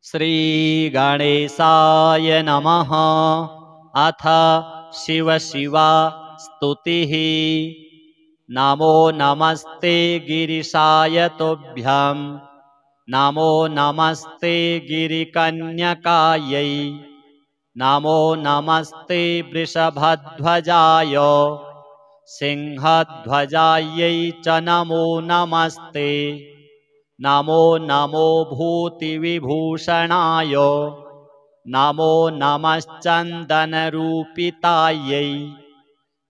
श्रीगणेशाय नमः। अथ शिवशिवा स्तुतिः। नमो नमस्ते गिरिशाय तुभ्यं। नमो नमस्ते गिरिकन्यकायै। नमो नमस्ते वृषभध्वजाय। सिंहध्वजायै च नमो नमस्ते। नमो नमो भूतिविभूषणाय। नमो नमश्चन्दनरूपितायै।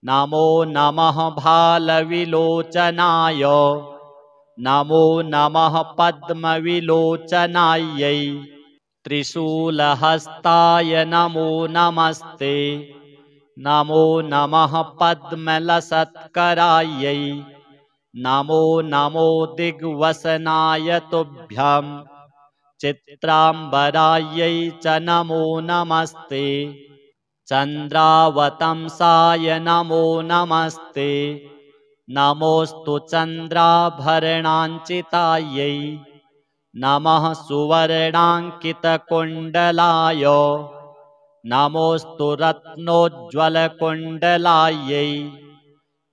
नमो नमः भालविलोचनाय। नमो नमः पद्मविलोचनायै। त्रिशूलहस्ताय नमो नमस्ते। नमो नमः पद्मलसत्करायै। नमो नमो दिग्वसनाय तुभ्यं। चित्राम्बरायै च नमो नमस्ते। चन्द्रावतंसाय नमो नमस्ते। नमोऽस्तु चन्द्राभरणाञ्चितायै। नमः सुवर्णाङ्कितकुण्डलाय। नमोऽस्तु रत्नोज्ज्वलकुण्डलायै।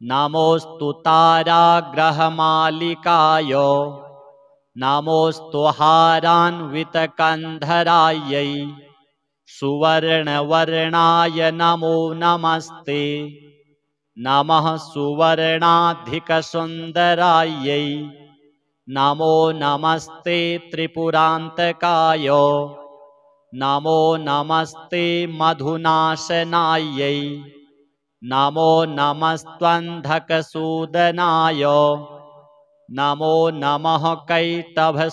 नमोऽस्तु ताराग्रहमालिकाय। नमोऽस्तु हारान्वितकन्धरायै। सुवर्णवर्णाय नमो नमस्ते। नमः सुवर्णाधिकसुन्दरायै। नमो नमस्ते त्रिपुरान्तकाय। नमो नमस्ते मधुनाशनायै। नमो नमस्त्वन्धकसूदनाय। नमो नमः कैटभसूदनायै।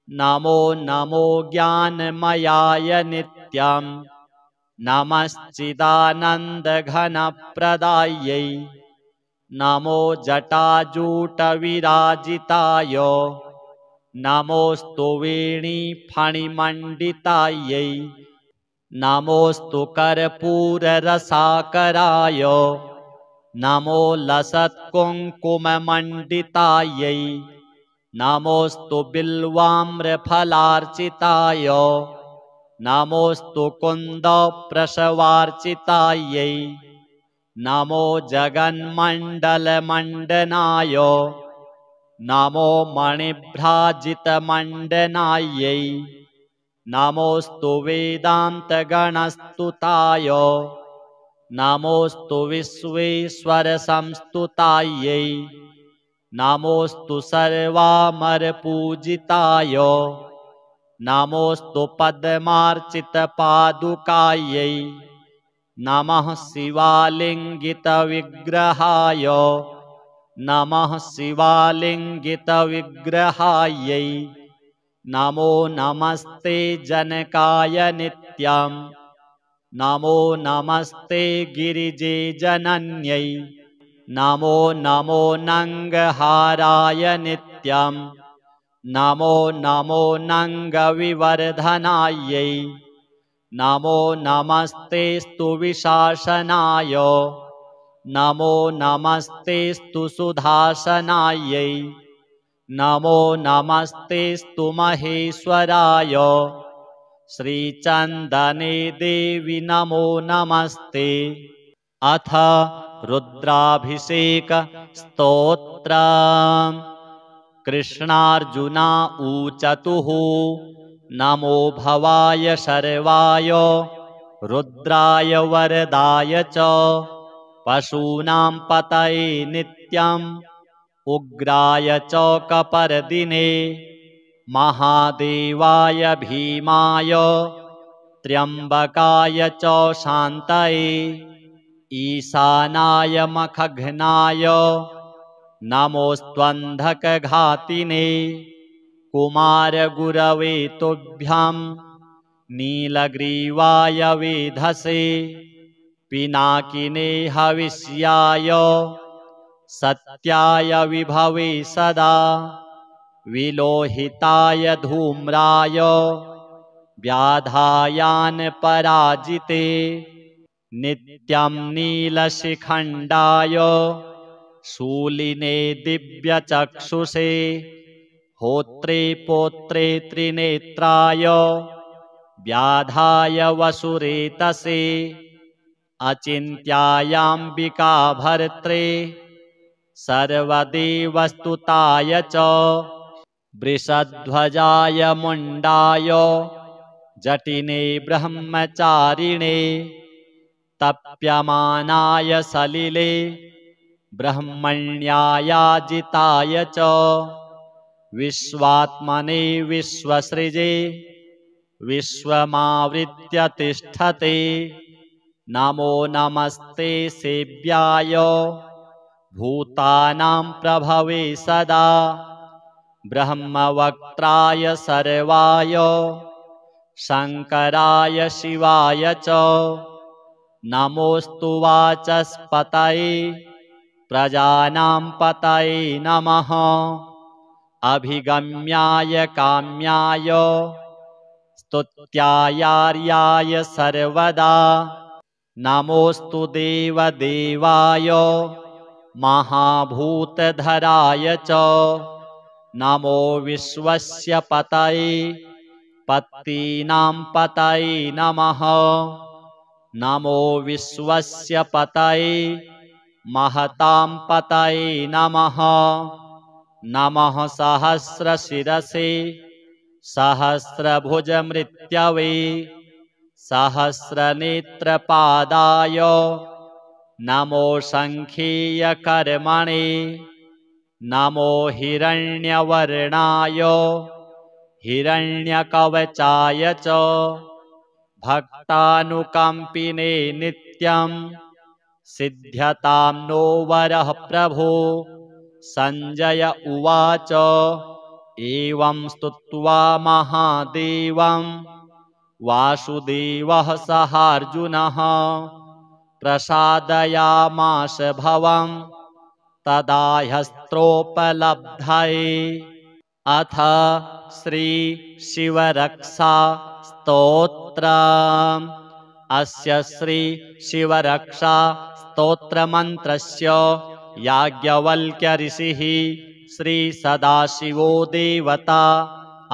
नमो नमो ज्ञानमयाय नित्यं। नमश्चिदानन्दघनप्रदायै। नमो जटाजूटविराजिताय। नमोऽस्तु वेणीफणिमण्डितायै। नमोऽस्तु कर्पूररसाकराय। नमो लसत्कुङ्कुममण्डितायै। नमोऽस्तु बिल्वाम्रफलार्चिताय। नमोऽस्तु कुन्दप्रशवार्चितायै। नमो जगन्मण्डलमण्डनाय। नमो मणिभ्राजितमण्डनायै। नमोऽस्तु वेदान्तगणस्तुताय। नमोऽस्तु विश्वेश्वरसंस्तुतायै। नमोऽस्तु सर्वामरपूजिताय। नमोऽस्तु पद्मार्चितपादुकायै। नमः शिवालिङ्गितविग्रहाय। नमः शिवालिङ्गितविग्रहायै। नमो नमस्ते जनकाय नित्यं। नमो नमस्ते गिरिजे जनन्यै। नमो नमो नङ्गहाराय नित्यं। नमो नमो नङ्गविवर्धनायै। नमो नमस्तेऽस्तु विशासनाय। नमो नमस्तेऽस्तु सुधासनायै। नमो नमस्तेऽस्तु महेश्वराय। श्रीचन्दने देवि नमो नमस्ते। अथ रुद्राभिषेकस्तोत्रम्। कृष्णार्जुना ऊचतुः। नमो भवाय शर्वाय। रुद्राय वरदाय च। पशूनां पतये नित्यम्। उग्राय च कपर्दिने। महादेवाय भीमाय। त्र्यम्बकाय च शान्तये। ईशानाय मखघ्नाय। नमोऽस्त्वन्धकघातिने। कुमारगुरवे तुभ्यं। नीलग्रीवाय वेधसे। पिनाकिने हविष्याय। सत्याय विभवे सदा। विलोहिताय धूम्राय। व्याधायानपराजिते। नित्यं नीलशिखण्डाय। शूलिने दिव्यचक्षुषे। होत्रे पोत्रे त्रिनेत्राय व्याधाय वसुरेतसे अचिन्त्यायाम्बिका भर्त्रे सर्वदेवस्तुताय च वृषध्वजाय मुण्डाय जटिने ब्रह्मचारिणे तप्यमानाय सलिले ब्रह्मण्यायाजिताय च विश्वात्मने विश्वसृजे विश्वमावृत्य तिष्ठते नमो नमस्ते सेव्याय भूतानां प्रभवे सदा ब्रह्मवक्त्राय सर्वाय शङ्कराय शिवाय च नमोऽस्तु वाचस्पतये प्रजानां पतये नमः अभिगम्याय काम्याय स्तुत्यायार्याय सर्वदा नमोऽस्तु देवदेवाय महाभूतधराय च नमो विश्वस्य पतये पत्तीनां पतये नमः नमो विश्वस्य पतये महतां पतये नमः नमः सहस्रशिरसे सहस्रभुजमृत्यवे सहस्रनेत्रपादाय नमो शङ्खीयकर्मणे नमो हिरण्यवर्णाय हिरण्यकवचाय च भक्तानुकम्पिने नित्यं सिद्ध्यतां नो वरः प्रभो सञ्जय उवाच एवं स्तुत्वा महादेवं वासुदेवः सहार्जुनः प्रसादयामास भवं तदा ह्यस्त्रोपलब्धये अथ श्री शिवरक्षा स्तोत्रम् अस्य श्री शिवरक्षा स्तोत्रमन्त्रस्य याज्ञवल्क्य ऋषिः श्री सदाशिवो देवता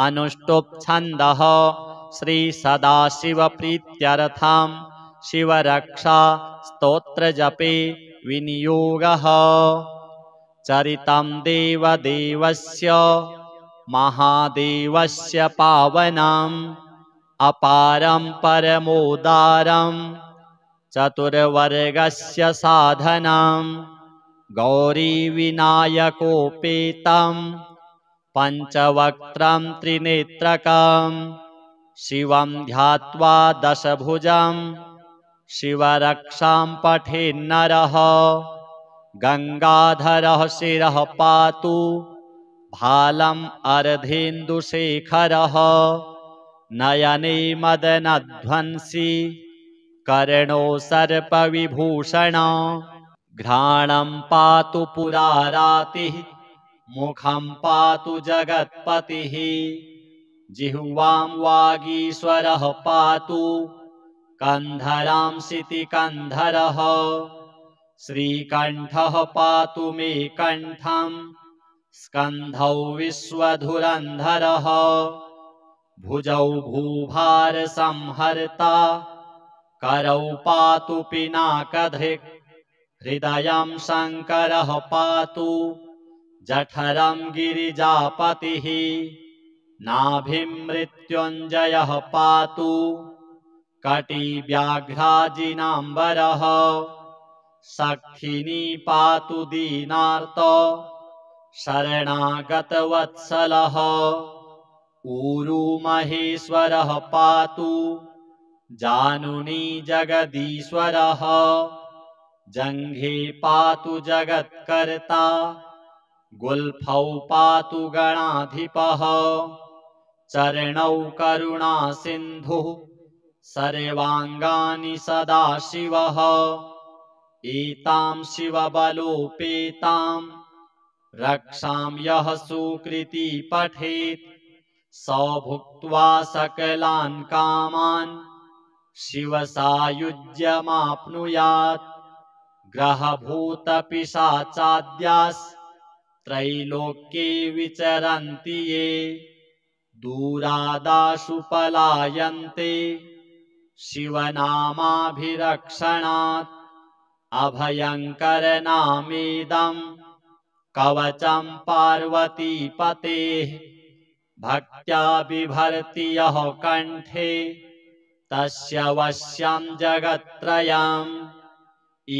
अनुष्टुप् छन्दः श्री सदाशिवप्रीत्यर्थं शिवरक्षा स्तोत्रजपे विनियोगः चरितं देवदेवस्य महादेवस्य पावनम् अपारं परमोदारं चतुर्वर्गस्य साधनं गौरीविनायकोपेतं पञ्चवक्त्रं त्रिनेत्रकं शिवं ध्यात्वा दशभुजं शिवरक्षां पठेन्नरः गङ्गाधरः शिरः पातु भालम् अर्धेन्दुशेखरः नयने मदनध्वंसी कर्णो सर्पविभूषण घ्राणं पातु पुरारातिः मुखं पातु जगत्पतिः जिह्वां वागीश्वरः पातु कन्धरां शितिकन्धरः श्रीकण्ठः पातु मे कण्ठं स्कन्धौ विश्वधुरन्धरः भुजौ भूभारसंहर्ता करौ पातु पिनाकधृक् हृदयं शङ्करः पातु जठरं गिरिजापतिः नाभिं मृत्युञ्जयः पातु कटिव्याघ्राजिनाम्बरः सखिनी पातु दीनार्तो शरणागतवत्सलः ऊरू महेश्वरः पातु जानुनी जगदीश्वरः जङ्घे पातु जगत्कर्ता गुल्फौ पातु गणाधिपः चरणौ करुणासिन्धुः सर्वाङ्गानि सदाशिवः एतां शिवबलोपेतां रक्षां यः सुकृती पठेत् स भुक्त्वा सकलान् कामान् शिवसायुज्यमाप्नुयात् ग्रहभूतपिशाचाद्यास् त्रैलोक्ये विचरन्ति ये दूरादाशु पलायन्ते शिवनामाभिरक्षणात् अभयङ्करनामेदं कवचं पार्वतीपतेः भक्त्या बिभर्ति यः कण्ठे तस्य वश्यं जगत्त्रयम्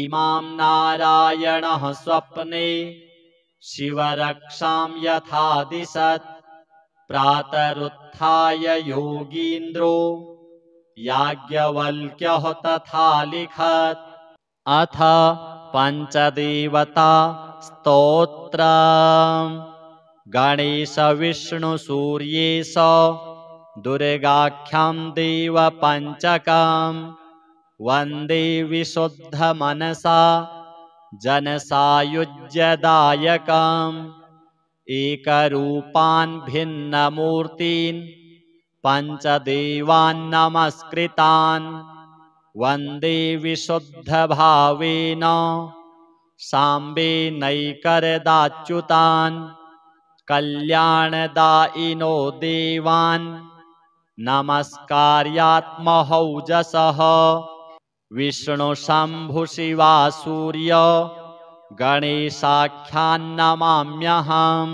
इमां नारायणः स्वप्ने शिवरक्षां यथा दिशत् प्रातरुत्थाय योगीन्द्रो याज्ञवल्क्यः तथा लिखत्। अथ पञ्चदेवता स्तोत्रम्। गणेशविष्णुसूर्येश दुर्गाख्यं देवपञ्चकम् वन्दे विशुद्धमनसा जनसायुज्यदायकम् एकरूपान् भिन्नमूर्तीन् पञ्चदेवान् नमस्कृतान् वन्दे विशुद्धभावेन साम्बेनैकरदाच्युतान् कल्याणदायिनो देवान् नमस्कार्यात्महौजसः विष्णुशम्भुशिवासूर्य गणेशाख्यान्नमाम्यहम्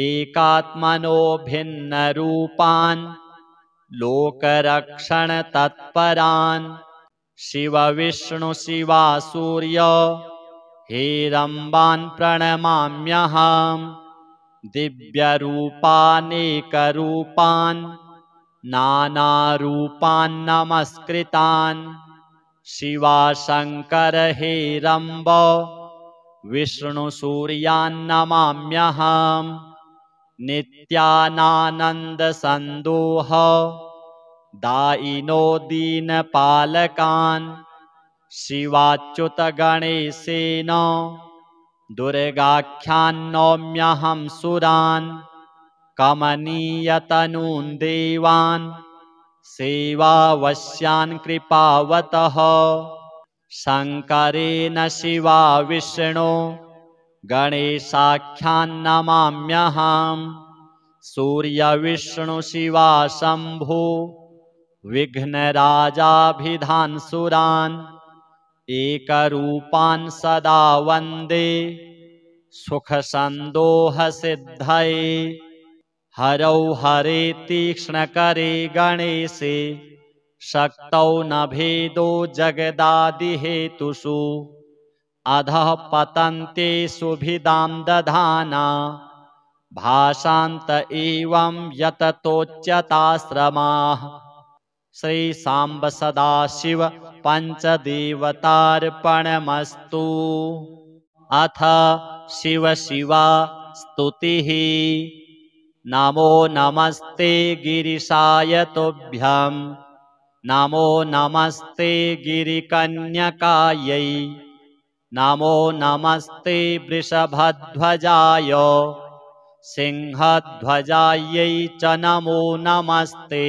एकात्मनो भिन्नरूपान् लोकरक्षणतत्परान् शिवविष्णुशिवासूर्य हेरम्बान् प्रणमाम्यहम् दिव्यरूपानेकरूपान् नानारूपान् नमस्कृतान् शिवाशङ्कर हेरम्ब विष्णुसूर्यान् नमाम्यहम् नित्यानानन्दसन्दोह दायिनो दीनपालकान् शिवाच्युतगणेशेन दुर्गाख्यान्नौम्यहं सुरान् कमनीयतनून् देवान् सेवावश्यान् कृपावतः शङ्करेण शिवा विष्णो गणेशाख्यान्नमाम्यहम् सूर्यविष्णुशिवा शम्भो विघ्नराजाभिधान् सुरान् एकरूपान् सदा वन्दे सुखसन्दोहसिद्धये हरौ हरे तीक्ष्णकरे गणेशे शक्तौ न भेदो जगदादिहेतुषु अधः पतन्तेषु भिदां दधाना भाषान्त एवं यततोच्यताश्रमाः श्री सांब सदाशिव पञ्चदेवतार्पणमस्तु। अथ शिव शिवा स्तुतिः। नमो नमस्ते गिरिशाय तुभ्यं नमो नमस्ते गिरिकन्यकायै नमो नमस्ते वृषभध्वजाय सिंहध्वजायै च नमो नमस्ते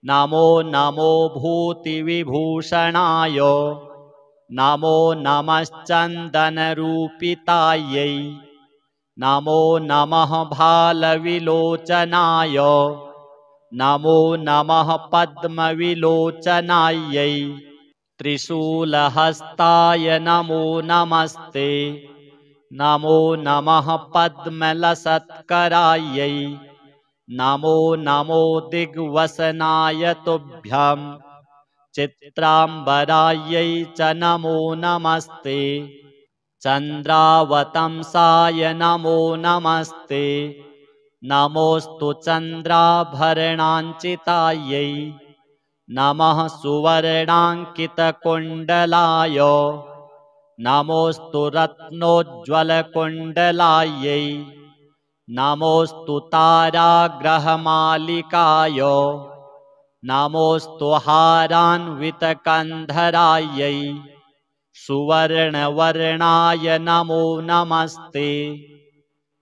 नमो नमो भूतिविभूषणाय नमो नमश्चन्दनरूपितायै नमो नमः भालविलोचनाय नमो नमः पद्मविलोचनायै त्रिशूलहस्ताय नमो नमस्ते नमो नमः पद्मलसत्करायै नमो नमो दिग्वसनाय तुभ्यं चित्राम्बरायै च नमो नमस्ते चन्द्रावतंसाय नमो नमस्ते नमोऽस्तु चन्द्राभरणाञ्चितायै नमः सुवर्णाङ्कितकुण्डलाय नमोऽस्तु रत्नोज्ज्वलकुण्डलायै नमोऽस्तु ताराग्रहमालिकाय नमोऽस्तु हारान्वितकन्धरायै सुवर्णवर्णाय नमो नमस्ते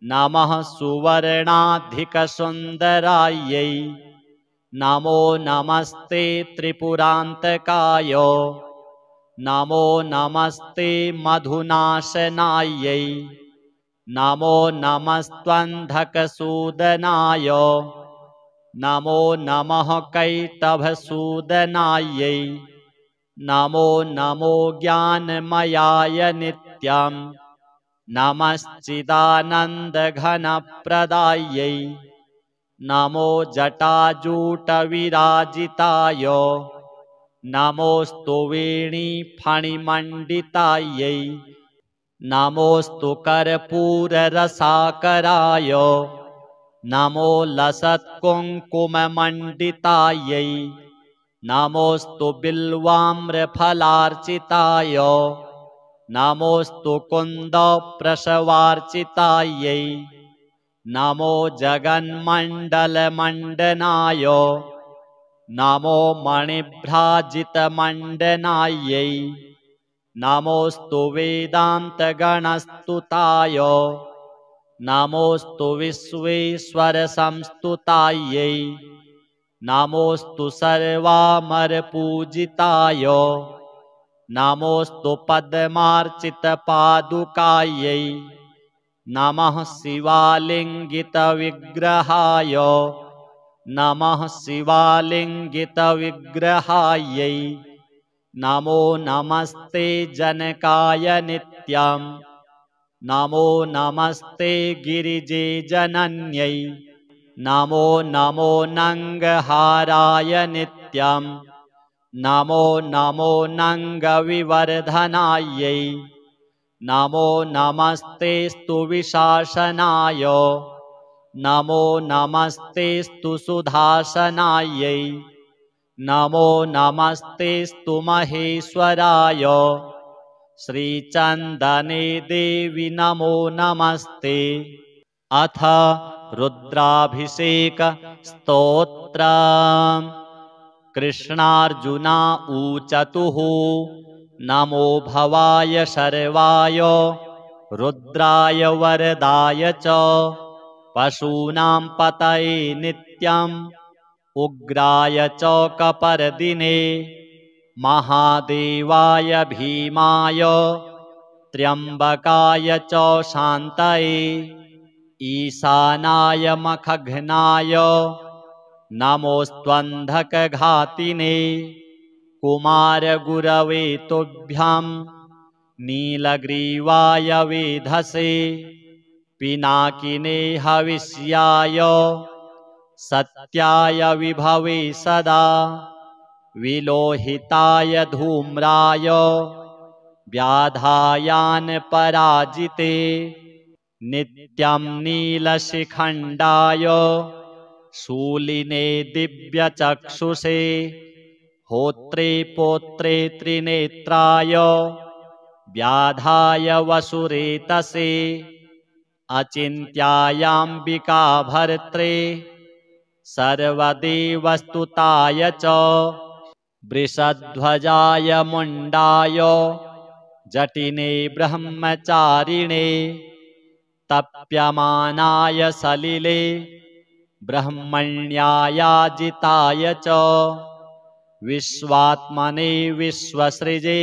नमः सुवर्णाधिकसुन्दरायै नमो नमस्ते त्रिपुरान्तकाय नमो नमस्ते मधुनाशनायै नमो नमस्त्वन्धकसूदनाय नमो नमः कैटभसूदनायै नमो नमो ज्ञानमयाय नित्यं नमश्चिदानन्दघनप्रदायै नमो जटाजूटविराजिताय नमोऽस्तु वेणीफणिमण्डितायै नमोऽस्तु कर्पूररसाकराय नमो लसत्कुङ्कुममण्डितायै नमोऽस्तु बिल्वाम्रफलार्चिताय नमोऽस्तु कुन्दप्रसवार्चितायै नमो जगन्मण्डलमण्डनाय नमो मणिभ्राजितमण्डनायै नमोऽस्तु वेदान्तगणस्तुताय नमोऽस्तु विश्वेश्वरसंस्तुतायै नमोऽस्तु सर्वामरपूजिताय नमोऽस्तु पद्मार्चितपादुकायै नमः शिवालिङ्गितविग्रहाय नमः शिवालिङ्गितविग्रहायै नमो नमस्ते जनकाय नित्यं नमो नमस्ते गिरिजे जनन्यै नमो नमो नङ्गहाराय नित्यं नमो नमो नङ्गविवर्धनायै नमो नमस्तेस्तु विशासनाय नमो नमस्तेस्तु सुधासनायै नमो नमस्तेस्तु महेश्वराय श्रीचन्दने देवी नमो नमस्ते। अथ रुद्राभिषेकस्तोत्रम्। कृष्णार्जुना ऊचतुः नमो भवाय शर्वाय रुद्राय वरदाय च पशूनां पतये नित्यम् उग्राय च कपर्दिने महादेवाय भीमाय त्र्यम्बकाय च शान्तये ईशानाय मखघ्नाय नमोऽस्त्वन्धकघातिने कुमारगुरवे तुभ्यं नीलग्रीवाय वेधसे पिनाकिने हविष्याय सत्याय विभवे सदा विलोहिताय धूम्राय व्याधायानपराजिते नित्यं नीलशिखण्डाय शूलिने दिव्यचक्षुषे होत्रे पोत्रे त्रिनेत्राय व्याधाय वसुरेतसे अचिन्त्यायाम्बिका भर्त्रे सर्वदेवस्तुताय च वृषध्वजाय मुण्डाय जटिने ब्रह्मचारिणे तप्यमानाय सलिले ब्रह्मण्यायाजिताय च विश्वात्मने विश्वसृजे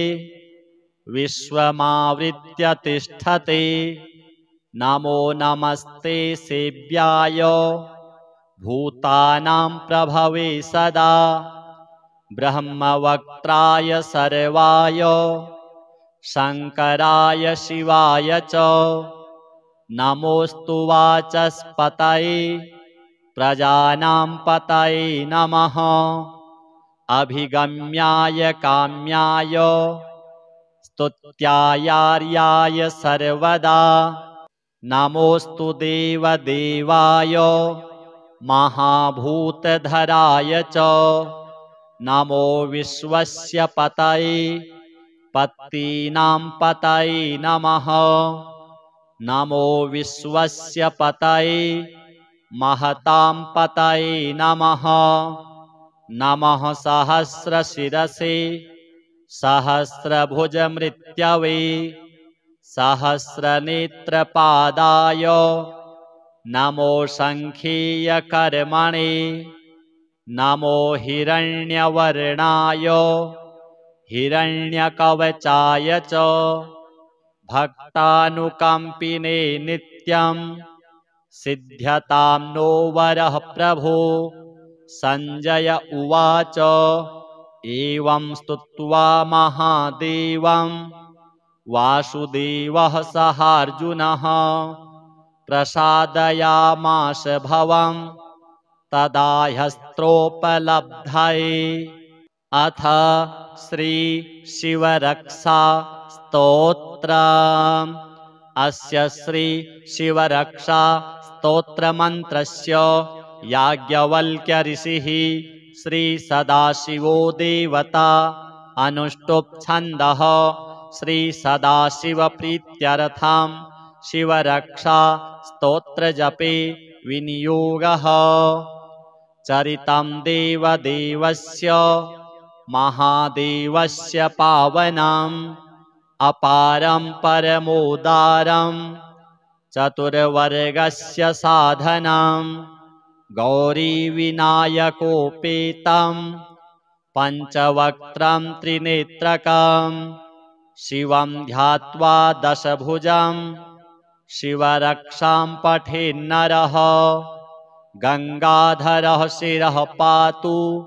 विश्वमावृत्य तिष्ठते नमो नमस्ते सेव्याय भूतानां प्रभवे सदा ब्रह्मवक्त्राय सर्वाय शङ्कराय शिवाय च नमोऽस्तु वाचस्पतये प्रजानां पतये नमः अभिगम्याय काम्याय स्तुत्यायार्याय सर्वदा नमोऽस्तु देवदेवाय महाभूतधराय च नमो विश्वस्य पतये पत्तीनां पतये नमः नमो विश्वस्य पतये महतां पतये नमः नमः सहस्रशिरसे सहस्रभुजमृत्यवे सहस्रनेत्रपादाय नमो शङ्खीयकर्मणे नमो हिरण्यवर्णाय हिरण्यकवचाय च भक्तानुकम्पिने नित्य नित्यं सिद्ध्यतां नो वरः प्रभो। सञ्जय उवाच एवं स्तुत्वा महादेवं वासुदेवः सहार्जुनः प्रसादयामास भवं तदा ह्यस्त्रोपलब्धये। अथ श्री शिवरक्षा स्तोत्रम्। अस्य श्री शिवरक्षा स्तोत्रमन्त्रस्य याज्ञवल्क्य ऋषिः श्री सदाशिवो देवता अनुष्टुप् छन्दः श्री सदाशिवप्रीत्यर्थं शिवरक्षा स्तोत्रजपे विनियोगः। चरितं देवदेवस्य महादेवस्य पावनम् अपारं परमोदारं चतुर्वर्गस्य साधनं गौरीविनायकोपेतं पञ्चवक्त्रं त्रिनेत्रकं शिवं ध्यात्वा दशभुजं शिवरक्षां पठेन्नरः। गंगाधरः शिरः पातु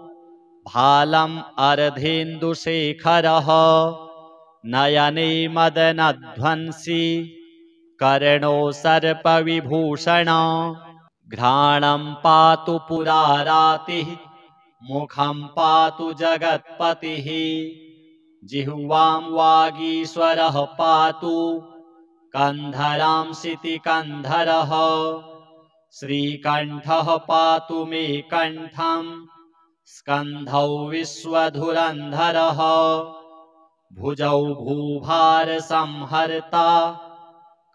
भालम् अर्धेन्दुशेखरः नयने मदनध्वंसी कर्णो सर्पविभूषण। घ्राणं पातु पुरारातिः मुखं पातु जगत्पतिः जिह्वां वागीश्वरः पातु कन्धरां शितिकन्धरः। श्रीकण्ठः पातु मे कण्ठं स्कन्धौ विश्वधुरन्धरः भुजौ भूभारसंहर्ता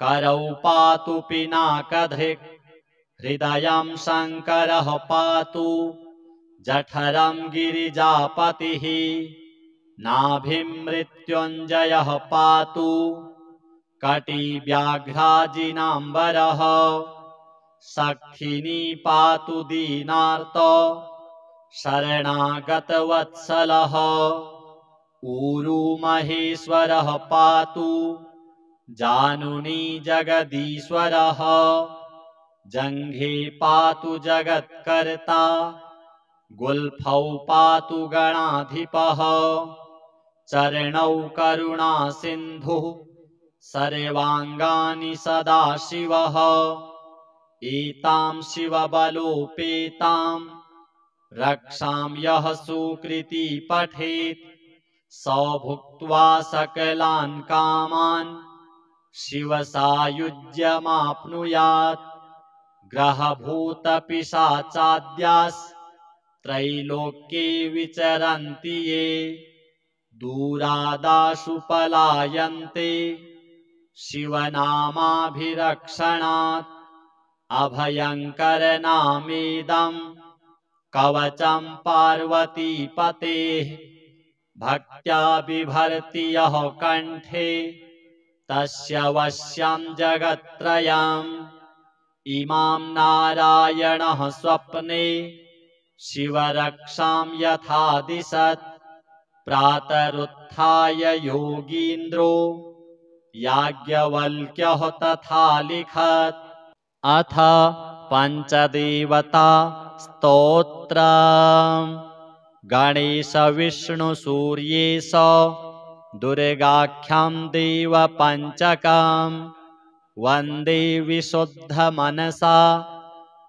करौ पातु पिनाकधृक्। हृदयं शङ्करः पातु जठरं गिरिजापतिः नाभिं मृत्युञ्जयः पातु कटिव्याघ्राजिनाम्बरः। सखिनी पातु दीनार्तो शरणागतवत्सलः ऊरू महेश्वरः पातु जानुनी जगदीश्वरः। जङ्घे पातु जगत्कर्ता गुल्फौ पातु गणाधिपः। चरणौ करुणासिन्धुः सर्वाङ्गानि सदाशिवः। एतां शिवबलोपेतां रक्षां यः सुकृती पठेत् स भुक्त्वा सकलान् कामान् शिवसायुज्यमाप्नुयात्। ग्रहभूतपिशाचाद्यास्त्रैलोक्ये विचरन्ति ये दूरादाशु पलायन्ते शिवनामाभिरक्षणात्। अभयङ्करनामेदं कवचं पार्वतीपतेः भक्त्या बिभर्ति यः कण्ठे तस्य वश्यं जगत्त्रयम्। इमां नारायणः स्वप्ने शिवरक्षां यथा दिशत् प्रातरुत्थाय योगीन्द्रो याज्ञवल्क्यः तथा लिखत्। अथ पञ्चदेवता स्तोत्रम्। गणेश विष्णु सूर्येश दुर्गाख्यं देवपञ्चकं वन्दे विशुद्धमनसा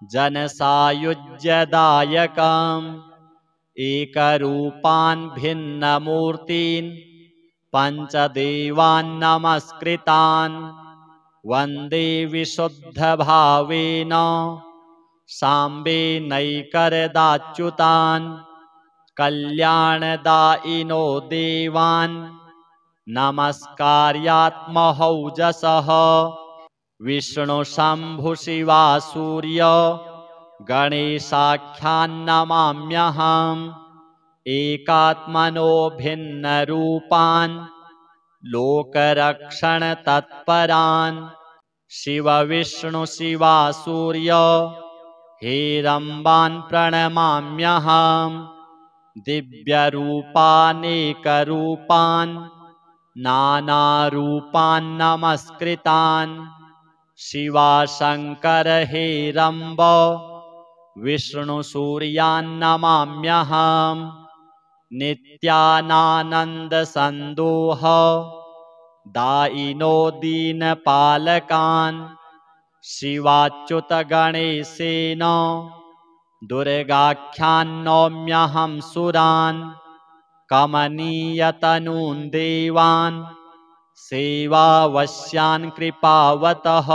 जनसायुज्यदायकम्। एकरूपान् भिन्नमूर्तीन् पञ्चदेवान् नमस्कृतान् वन्दे विशुद्धभावेन साम्बेनैकरदाच्युतान्। कल्याणदायिनो देवान् नमस्कार्यात्महौजसः। विष्णुशम्भुशिवासूर्य गणेशाख्यान्नमाम्यहम्। एकात्मनो भिन्नरूपान् लोकरक्षणतत्परान्। शिवविष्णुशिवासूर्य हेरम्बान् प्रणमाम्यहम्। दिव्यरूपानेकरूपान् नानारूपान् नमस्कृतान् शिवाशङ्कर हेरम्ब विष्णुसूर्यान्नमाम्यहम् नित्यानानन्दसन्दोह दायिनो दीनपालकान् शिवाच्युतगणेशेन दुर्गाख्यान्नौम्यहं सुरान् कमनीयतनून् देवान् सेवावश्यान् कृपावतः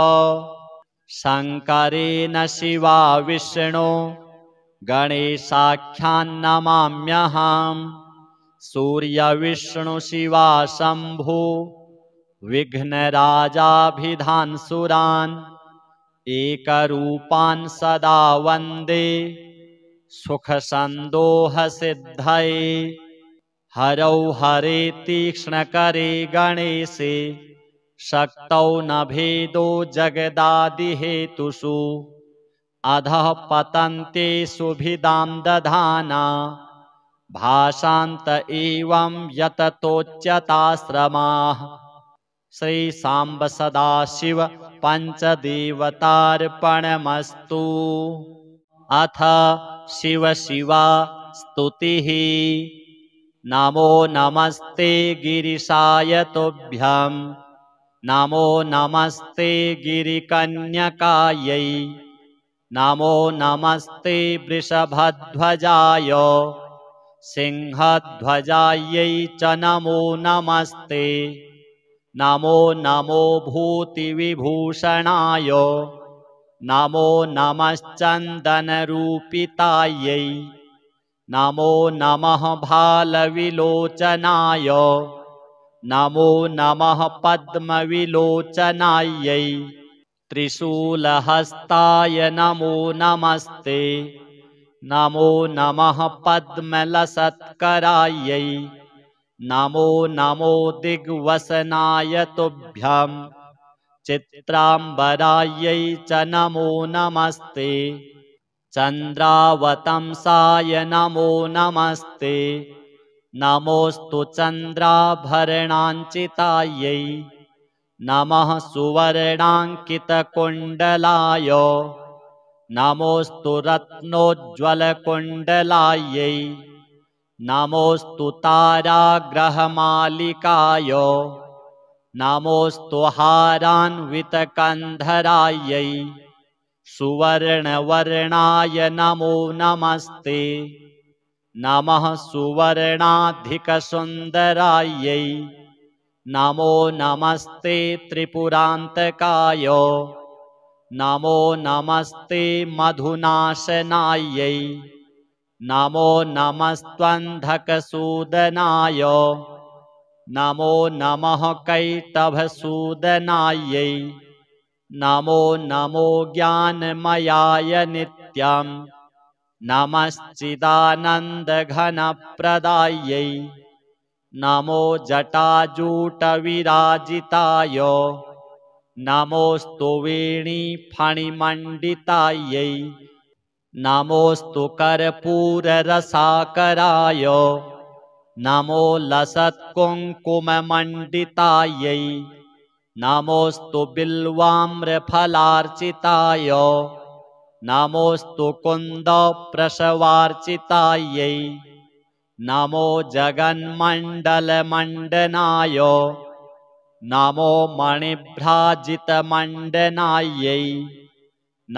शङ्करेण शिवा विष्णो गणेशाख्यान्नमाम्यहम् सूर्यविष्णुशिवा शम्भो विघ्नराजाभिधानसुरान् एकरूपान् सदा वन्दे सुखसन्दोहसिद्धये हरौ हरे तीक्ष्णकरे गणेशे शक्तौ न भेदो जगदादिहेतुषु अधः पतन्तेषु भिदां दधाना भाषान्त एवं यततोच्यताश्रमाः श्री सांब सदाशिव पंचदेवतार्पणमस्तु। अथ शिव शिवा स्तुतिः। नमो नमस्ते गिरिशाय तुभ्यं नमो नमस्ते गिरिकन्यकायै नमो नमस्ते वृषभध्वजाय सिंहध्वजायै च नमो नमस्ते नमो नमो भूतिविभूषणाय नमो नमश्चन्दनरूपितायै नमो नमः भालविलोचनाय नमो नमः पद्मविलोचनायै त्रिशूलहस्ताय नमो नमस्ते नमो नमः पद्मलसत्करायै नमो नमो दिग्वसनाय तुभ्यं चित्राम्बरायै च नमो नमस्ते चन्द्रावतंसाय नमो नमस्ते नमोऽस्तु चन्द्राभरणाञ्चितायै नमः सुवर्णाङ्कितकुण्डलाय नमोऽस्तु रत्नोज्ज्वलकुण्डलायै नमोऽस्तु ताराग्रहमालिकाय नमोऽस्तु हारान्वितकन्धरायै सुवर्णवर्णाय नमो नमस्ते नमः सुवर्णाधिकसुन्दरायै नमो नमस्ते त्रिपुरान्तकाय नमो नमस्ते मधुनाशनायै नमो नमस्त्वन्धकसूदनाय नमो नमः कैटभसूदनायै नमो नमो ज्ञानमयाय नित्यं नमश्चिदानन्दघनप्रदायै नमो जटाजूटविराजिताय नमोऽस्तु वेणीफणिमण्डितायै नमोऽस्तु कर्पूररसाकराय नमो लसत्कुङ्कुममण्डितायै नमोऽस्तु बिल्वाम्रफलार्चिताय नमोऽस्तु कुन्दप्रसवार्चितायै नमो जगन्मण्डलमण्डनाय नमो मणिभ्राजितमण्डनायै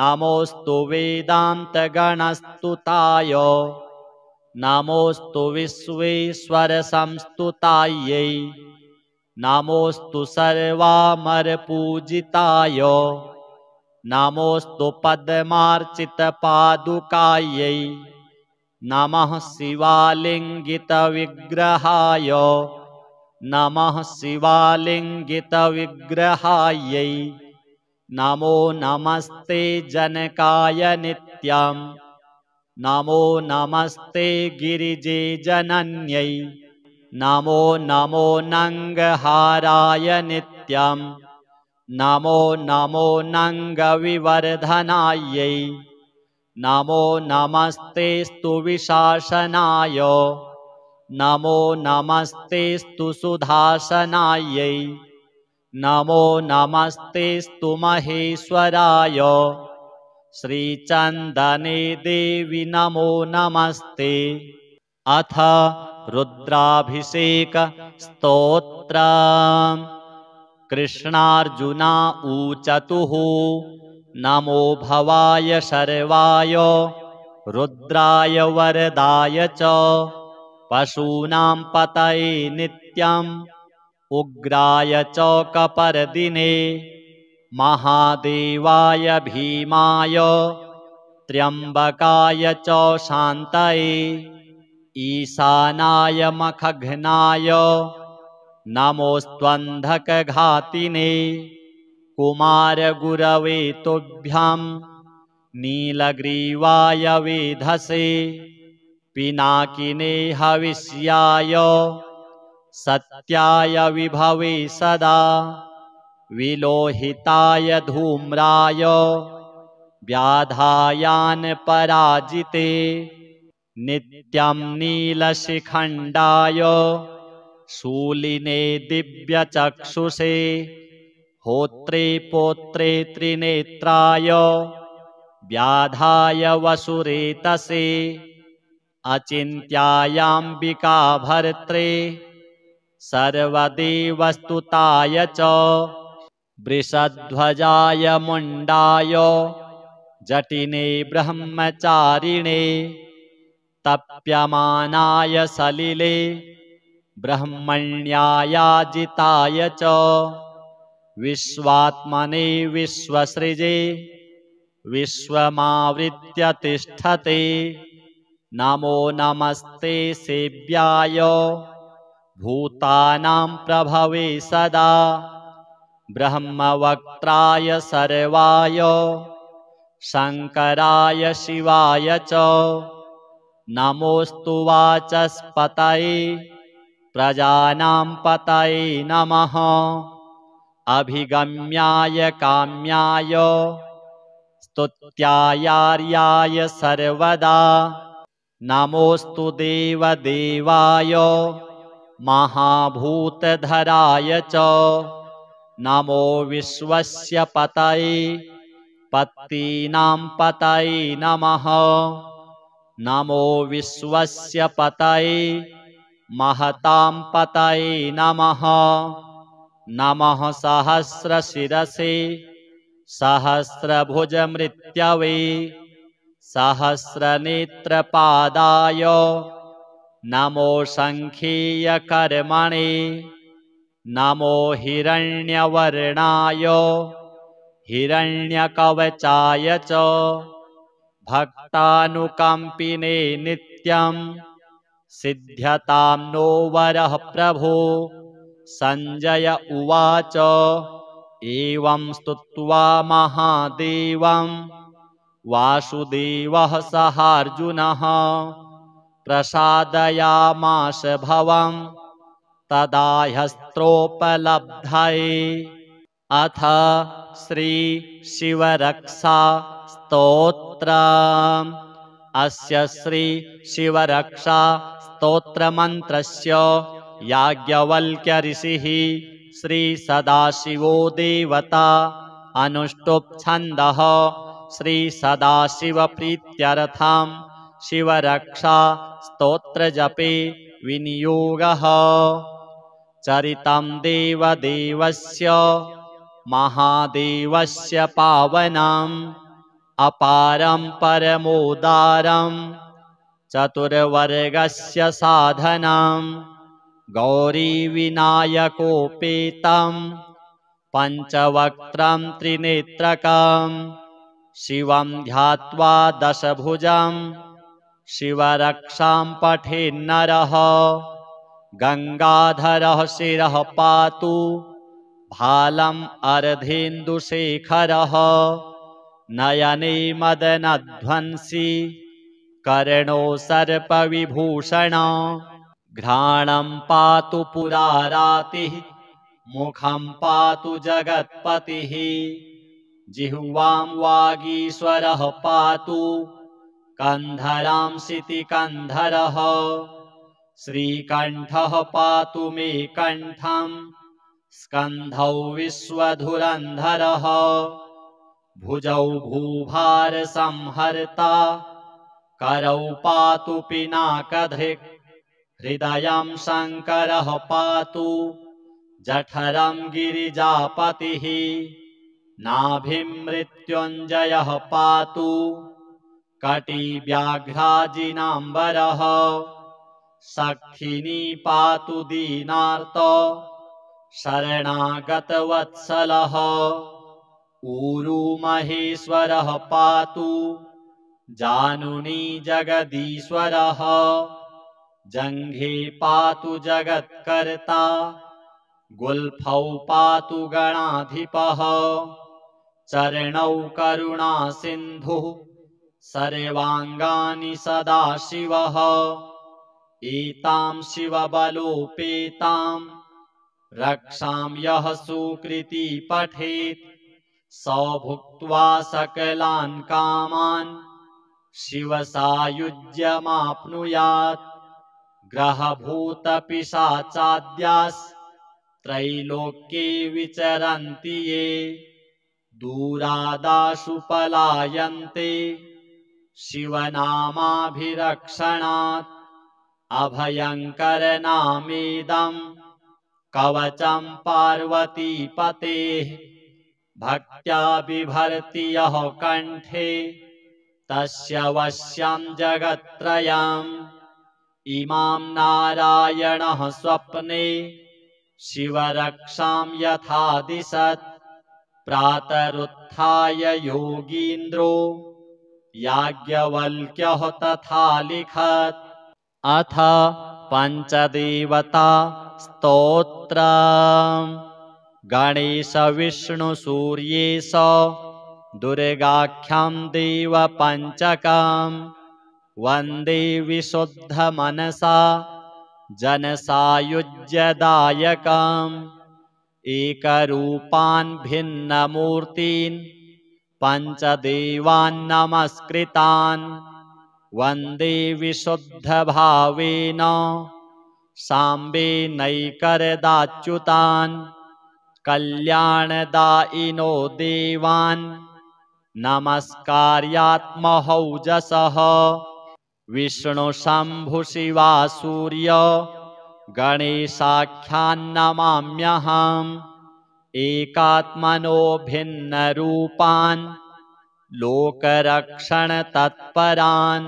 नमोऽस्तु वेदान्तगणस्तुताय नमोऽस्तु विश्वेश्वरसंस्तुतायै नमोऽस्तु सर्वामरपूजिताय नमोऽस्तु पद्मार्चितपादुकायै नमः शिवालिङ्गितविग्रहाय नमः शिवालिङ्गितविग्रहायै नमो नमस्ते जनकाय नित्यं नमो नमस्ते गिरिजे जनन्यै नमो नमो नङ्गहाराय नित्यं नमो नमो नङ्गविवर्धनायै नमो नमस्तेस्तु विशासनाय नमो नमस्तेस्तु सुधासनायै नमो नमस्तेस्तु महेश्वराय श्रीचन्दने देवी नमो नमस्ते। अथ रुद्राभिषेक स्तोत्रम्। कृष्णार्जुना ऊचतुः नमो भवाय शर्वाय रुद्राय वरदाय च पशूनां पतये नित्यम् उग्राय च कपर्दिने महादेवाय भीमाय त्र्यम्बकाय च शान्तये ईशानाय मखघ्नाय नमोऽस्त्वन्धकघातिने कुमारगुरवे तुभ्यं नीलग्रीवाय वेधसे पिनाकिने हविष्याय सत्याय विभवे सदा विलोहिताय धूम्राय व्याधायान्पराजिते नित्यं नीलशिखण्डाय शूलिने दिव्यचक्षुषे होत्रे पोत्रे त्रिनेत्राय व्याधाय वसुरेतसे अचिन्त्यायाम्बिका भर्त्रे सर्वदेवस्तुताय च वृषध्वजाय मुण्डाय जटिने ब्रह्मचारिणे तप्यमानाय सलिले ब्रह्मण्यायाजिताय च विश्वात्मने विश्वसृजे विश्वमावृत्य तिष्ठते नमो नमस्ते सेव्याय भूतानां प्रभवे सदा ब्रह्मवक्त्राय सर्वाय शङ्कराय शिवाय च नमोऽस्तु वाचस्पतये प्रजानां पतये नमः अभिगम्याय काम्याय स्तुत्यायार्याय सर्वदा नमोऽस्तु देवदेवाय महाभूतधराय च नमो विश्वस्य पतये पत्तीनां पतये नमः नमो विश्वस्य पतये महतां पतये नमः नमः सहस्रशिरसे सहस्रभुजमृत्यवे सहस्रनेत्रपादाय नमो शङ्खीयकर्मणे नमो हिरण्यवर्णाय हिरण्यकवचाय च भक्तानुकम्पिने नित्यं सिद्ध्यतां नो वरः प्रभो सञ्जय उवाच एवं स्तुत्वा महादेवं वासुदेवः सहार्जुनः प्रसादयामास भवं तदा ह्यस्त्रोपलब्धये अथ श्री शिवरक्षा स्तोत्रम्। अस्य श्री शिवरक्षा स्तोत्रमन्त्रस्य याज्ञवल्क्य ऋषिः श्री सदाशिवो देवता अनुष्टुप् छन्दः श्री सदाशिवप्रीत्यर्थं शिवरक्षा स्तोत्रजपे विनियोगः। चरितं देवदेवस्य महादेवस्य पावनम् अपारं परमोदारं चतुर्वर्गस्य साधनं गौरीविनायकोपेतं पञ्चवक्त्रं त्रिनेत्रकं शिवं ध्यात्वा दशभुजं शिवरक्षां पठेन्नरः गङ्गाधरः शिरः पातु भालम् अर्धेन्दुशेखरः नयने मदनध्वंसी कर्णो सर्पविभूषण घ्राणं पातु पुरारातिः मुखं पातु जगत्पतिः जिह्वां वागीश्वरः पातु कन्धरां शितिकन्धरः श्रीकण्ठः पातु मे कण्ठं स्कन्धौ विश्वधुरन्धरः भुजौ भूभारसंहर्ता करौ पातु पिनाकधृक् हृदयं शङ्करः पातु जठरं गिरिजापतिः नाभिं मृत्युञ्जयः पातु कटिव्याघ्राजिनाम्बरः सखिनी पातु दीनार्त शरणागतवत्सलः ऊरू महेश्वरः पातु जानुनी जगदीश्वरः जङ्घे पातु जगत्कर्ता गुल्फौ पातु गणाधिपः चरणौ करुणासिन्धुः सर्वाङ्गानि सदाशिवः एतां शिवबलोपेतां रक्षां यः सुकृती पठेत् स भुक्त्वा सकलान् कामान् शिवसायुज्यमाप्नुयात् ग्रहभूतपिशाचाद्यास्त्रैलोक्ये विचरन्ति ये दूरादाशु पलायन्ते शिवनामाभिरक्षणात् अभयङ्करनामेदं कवचं पार्वतीपतेः भक्त्या बिभर्ति यः कण्ठे तस्य वश्यं जगत्त्रयम् इमां नारायणः स्वप्ने शिवरक्षां यथा दिशत् प्रातरुत्थाय योगीन्द्रो याज्ञवल्क्यः तथा लिखत्। अथ पञ्चदेवता स्तोत्रम्। गणेशविष्णुसूर्येश दुर्गाख्यं देवपञ्चकम् वन्दे विशुद्धमनसा जनसायुज्यदायकम् एकरूपान् भिन्नमूर्तीन् पञ्चदेवान् नमस्कृतान् वन्दे विशुद्धभावेन साम्बेनैकरदाच्युतान् कल्याणदायिनो देवान् नमस्कार्यात्महौजसः विष्णुशम्भुशिवासूर्य गणेशाख्यान्नमाम्यहम् एकात्मनो भिन्नरूपान् लोकरक्षणतत्परान्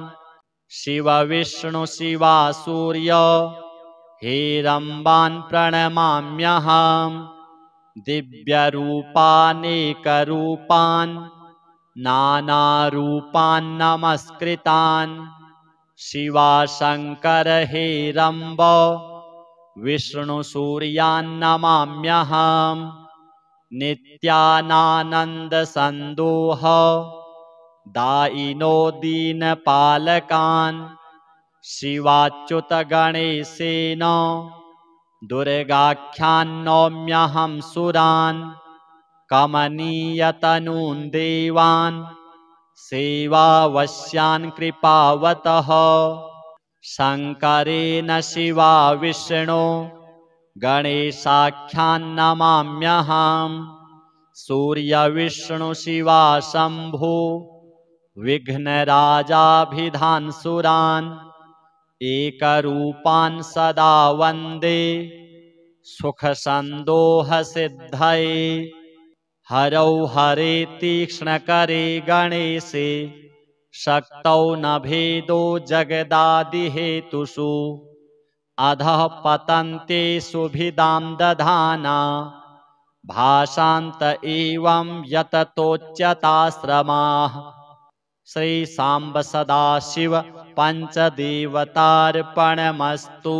शिवविष्णुशिवासूर्य हेरम्बान् प्रणमाम्यहम् दिव्यरूपानेकरूपान् नानारूपान् नमस्कृतान् शिवाशङ्कर हेरम्ब विष्णुसूर्यान् नमाम्यहम् नित्यानानन्दसन्दोह दायिनो दीनपालकान् शिवाच्युतगणेशेन दुर्गाख्यान्नौम्यहं सुरान् कमनीयतनून् देवान् सेवावश्यान् कृपावतः शङ्करेण शिवा विष्णो गणेशाख्यान्नमाम्यहम् सूर्यविष्णुशिवा शम्भो विघ्नराजाभिधान् सुरान् एकरूपान् सदा वन्दे सुखसन्दोहसिद्धये हरौ हरे तीक्ष्णकरे गणेशे शक्तौ न भेदो जगदादिहेतुषु अधः पतन्तेषु भिदां दधाना भाषान्त एवं यततोच्यताश्रमाः श्री सांब सदाशिव पञ्चदेवतार्पणमस्तु।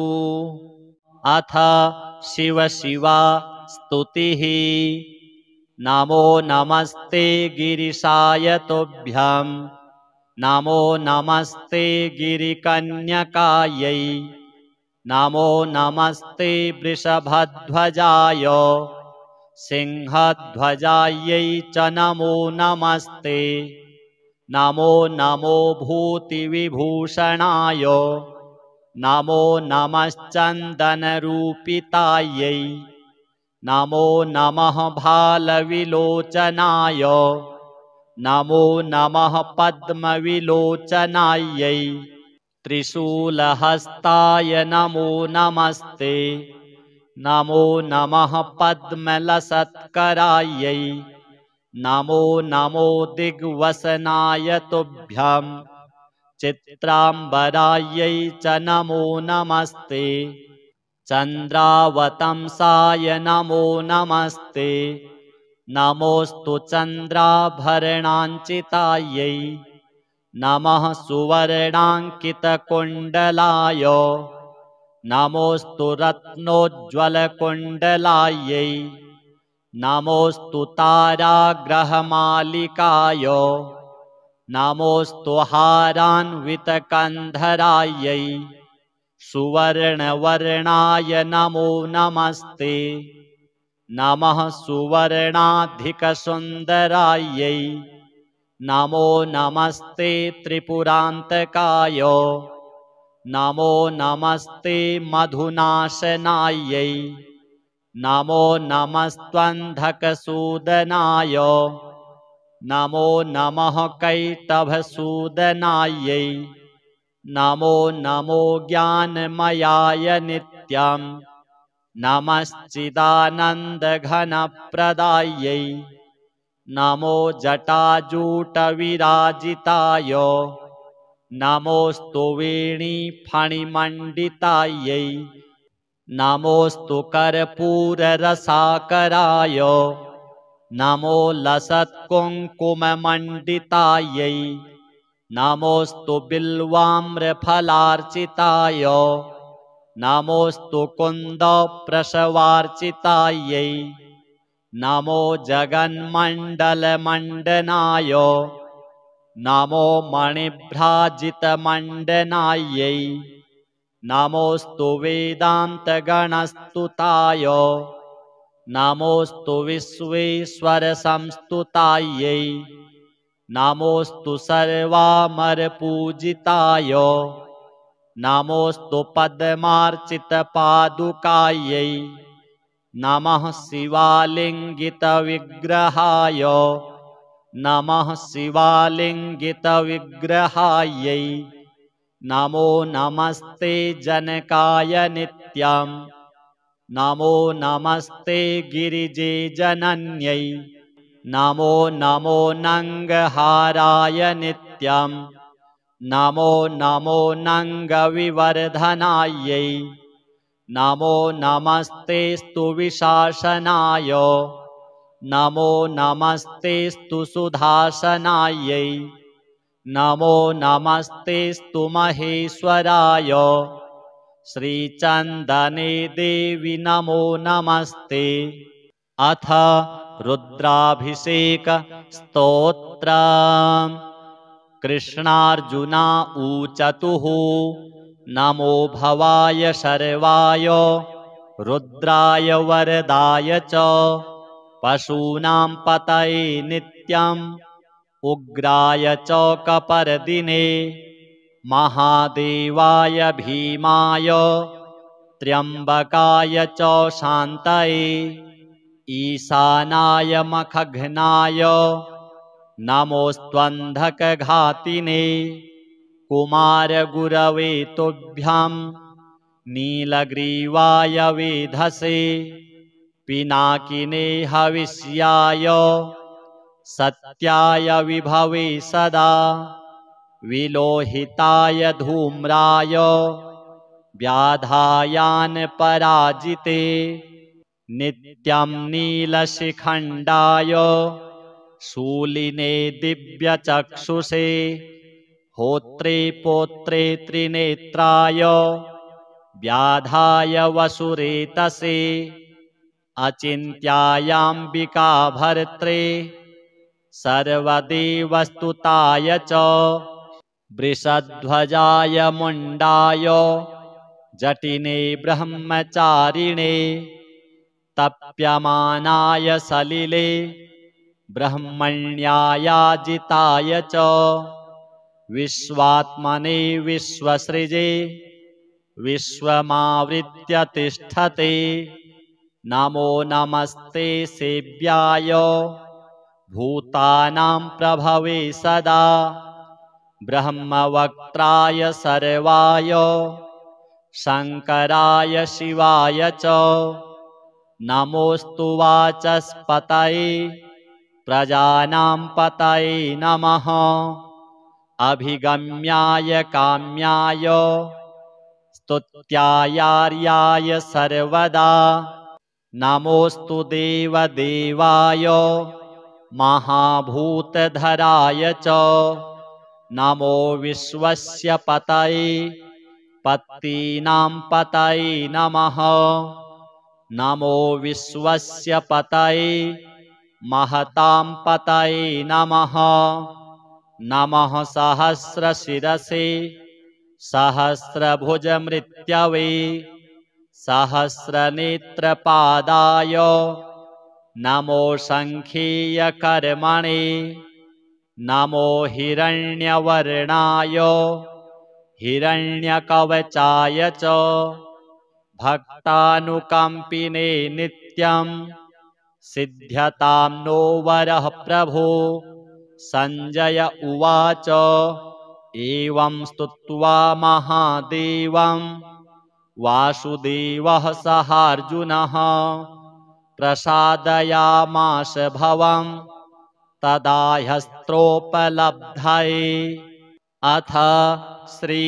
अथ शिव शिवा स्तुतिः। नमो नमस्ते गिरिशाय तुभ्यं नमो नमस्ते गिरिकन्यकायै नमो नमस्ते वृषभध्वजाय सिंहध्वजायै च नमो नमस्ते नमो नमो भूतिविभूषणाय नमो नमश्चन्दनरूपितायै नमो नमः भालविलोचनाय नमो नमः पद्मविलोचनायै त्रिशूलहस्ताय नमो नमस्ते नमो नमः पद्मलसत्करायै नमो नमो दिग्वसनाय तुभ्यं चित्राम्बरायै च नमो नमस्ते चन्द्रावतंसाय नमो नमस्ते नमोऽस्तु चन्द्राभरणाञ्चितायै नमः सुवर्णाङ्कितकुण्डलाय नमोऽस्तु रत्नोज्ज्वलकुण्डलायै नमोऽस्तु ताराग्रहमालिकाय नमोऽस्तु हारान्वितकन्धरायै सुवर्णवर्णाय नमो नमस्ते नमः सुवर्णाधिकसुन्दरायै नमो नमस्ते त्रिपुरान्तकाय नमो नमस्ते मधुनाशनायै नमो नमस्त्वन्धकसूदनाय नमो नमः कैटभसूदनायै नमो नमो ज्ञानमयाय नित्यं नमश्चिदानन्दघनप्रदायै नमो जटाजूटविराजिताय नमोऽस्तु वेणीफणिमण्डितायै नमोऽस्तु कर्पूररसाकराय नमो लसत्कुङ्कुममण्डितायै नमोऽस्तु बिल्वाम्रफलार्चिताय नमोऽस्तु कुन्दप्रसवार्चितायै नमो जगन्मण्डलमण्डनाय नमो मणिभ्राजितमण्डनायै नमोऽस्तु वेदान्तगणस्तुताय नमोऽस्तु विश्वेश्वरसंस्तुतायै नमोऽस्तु सर्वामरपूजिताय नमोऽस्तु पद्मार्चितपादुकायै नमः शिवालिङ्गितविग्रहाय नमः शिवालिङ्गितविग्रहायै नमो नमस्ते जनकाय नित्यं नमो नमस्ते गिरिजे जनन्यै नमो नमो नङ्गहाराय नित्यं नमो नमो नङ्गविवर्धनायै नमो नमस्तेस्तु विशासनाय नमो नमस्तेस्तु सुधासनायै नमो नमस्तेस्तु महेश्वराय श्रीचन्दने देवी नमो नमस्ते अथ रुद्राभिषेकस्तोत्रम् कृष्णार्जुना ऊचतुः नमो भवाय शर्वाय रुद्राय वरदाय च पशूनां पतये नित्यम् उग्राय च कपर्दिने महादेवाय भीमाय त्र्यम्बकाय च शान्तये ईशानाय मखघ्नाय नमोऽस्त्वन्धकघातिने कुमारगुरवे तुभ्यं नीलग्रीवाय वेधसे पिनाकिने हविष्याय सत्याय विभवे सदा विलोहिताय धूम्राय व्याधायानपराजिते नित्यं नीलशिखण्डाय शूलिने दिव्यचक्षुषे होत्रे पोत्रे त्रिनेत्राय व्याधाय वसुरेतसे अचिन्त्यायाम्बिका भर्त्रे सर्वदेवस्तुताय च वृषध्वजाय मुण्डाय जटिने ब्रह्मचारिणे तप्यमानाय सलिले ब्रह्मण्यायाजिताय च विश्वात्मने विश्वसृजे विश्वमावृत्य तिष्ठते नमो नमस्ते सेव्याय भूतानां प्रभवे सदा ब्रह्मवक्त्राय सर्वाय शङ्कराय शिवाय च नमोऽस्तु वाचस्पतये प्रजानां पतये नमः अभिगम्याय काम्याय स्तुत्यायार्याय सर्वदा नमोऽस्तु देवदेवाय महाभूतधराय च नमो विश्वस्य पतये पत्तीनां पतये नमः नमो विश्वस्य पतये महतां पतये नमः नमः सहस्रशिरसे सहस्रभुजमृत्यवे सहस्रनेत्रपादाय नमो शङ्खीयकर्मणे नमो हिरण्यवर्णाय हिरण्यकवचाय च भक्तानुकम्पिने नित्यं सिद्ध्यतां नो वरः प्रभो सञ्जय उवाच एवं स्तुत्वा महादेवं वासुदेवः सहार्जुनः प्रसादयामास भवं तदा ह्यस्त्रोपलब्धये अथ श्री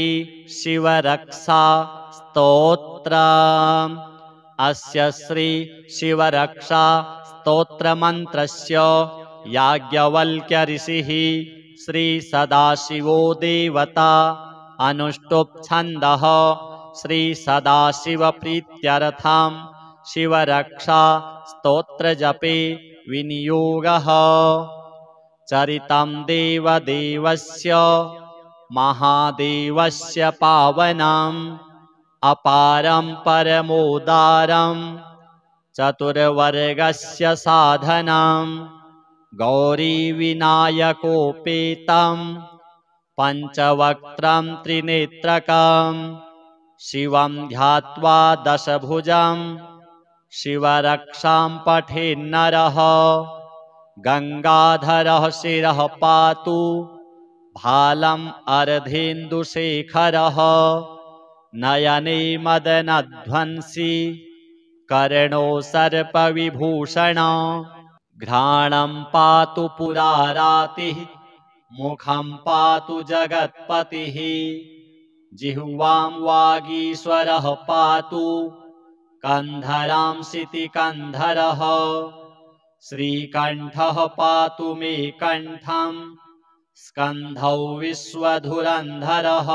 शिवरक्षा स्तोत्रम् अस्य श्री शिवरक्षा स्तोत्रमन्त्रस्य याज्ञवल्क्य ऋषिः श्री सदाशिवो देवता अनुष्टुप् छन्दः श्री सदाशिवप्रीत्यर्थं शिवरक्षा स्तोत्रजपे विनियोगः चरितं देवदेवस्य महादेवस्य पावनम् अपारं परमोदारं चतुर्वर्गस्य साधनं गौरीविनायकोपेतं पञ्चवक्त्रं त्रिनेत्रकं शिवं ध्यात्वा दशभुजं शिवरक्षां पठेन्नरः गङ्गाधरः शिरः पातु भालम् अर्धेन्दुशेखरः नयने मदनध्वंसी कर्णो सर्पविभूषण घ्राणं पातु पुरारातिः मुखं पातु जगत्पतिः जिह्वां वागीश्वरः पातु कन्धरां शितिकन्धरः श्रीकण्ठः पातु मे कण्ठं स्कन्धौ विश्वधुरन्धरः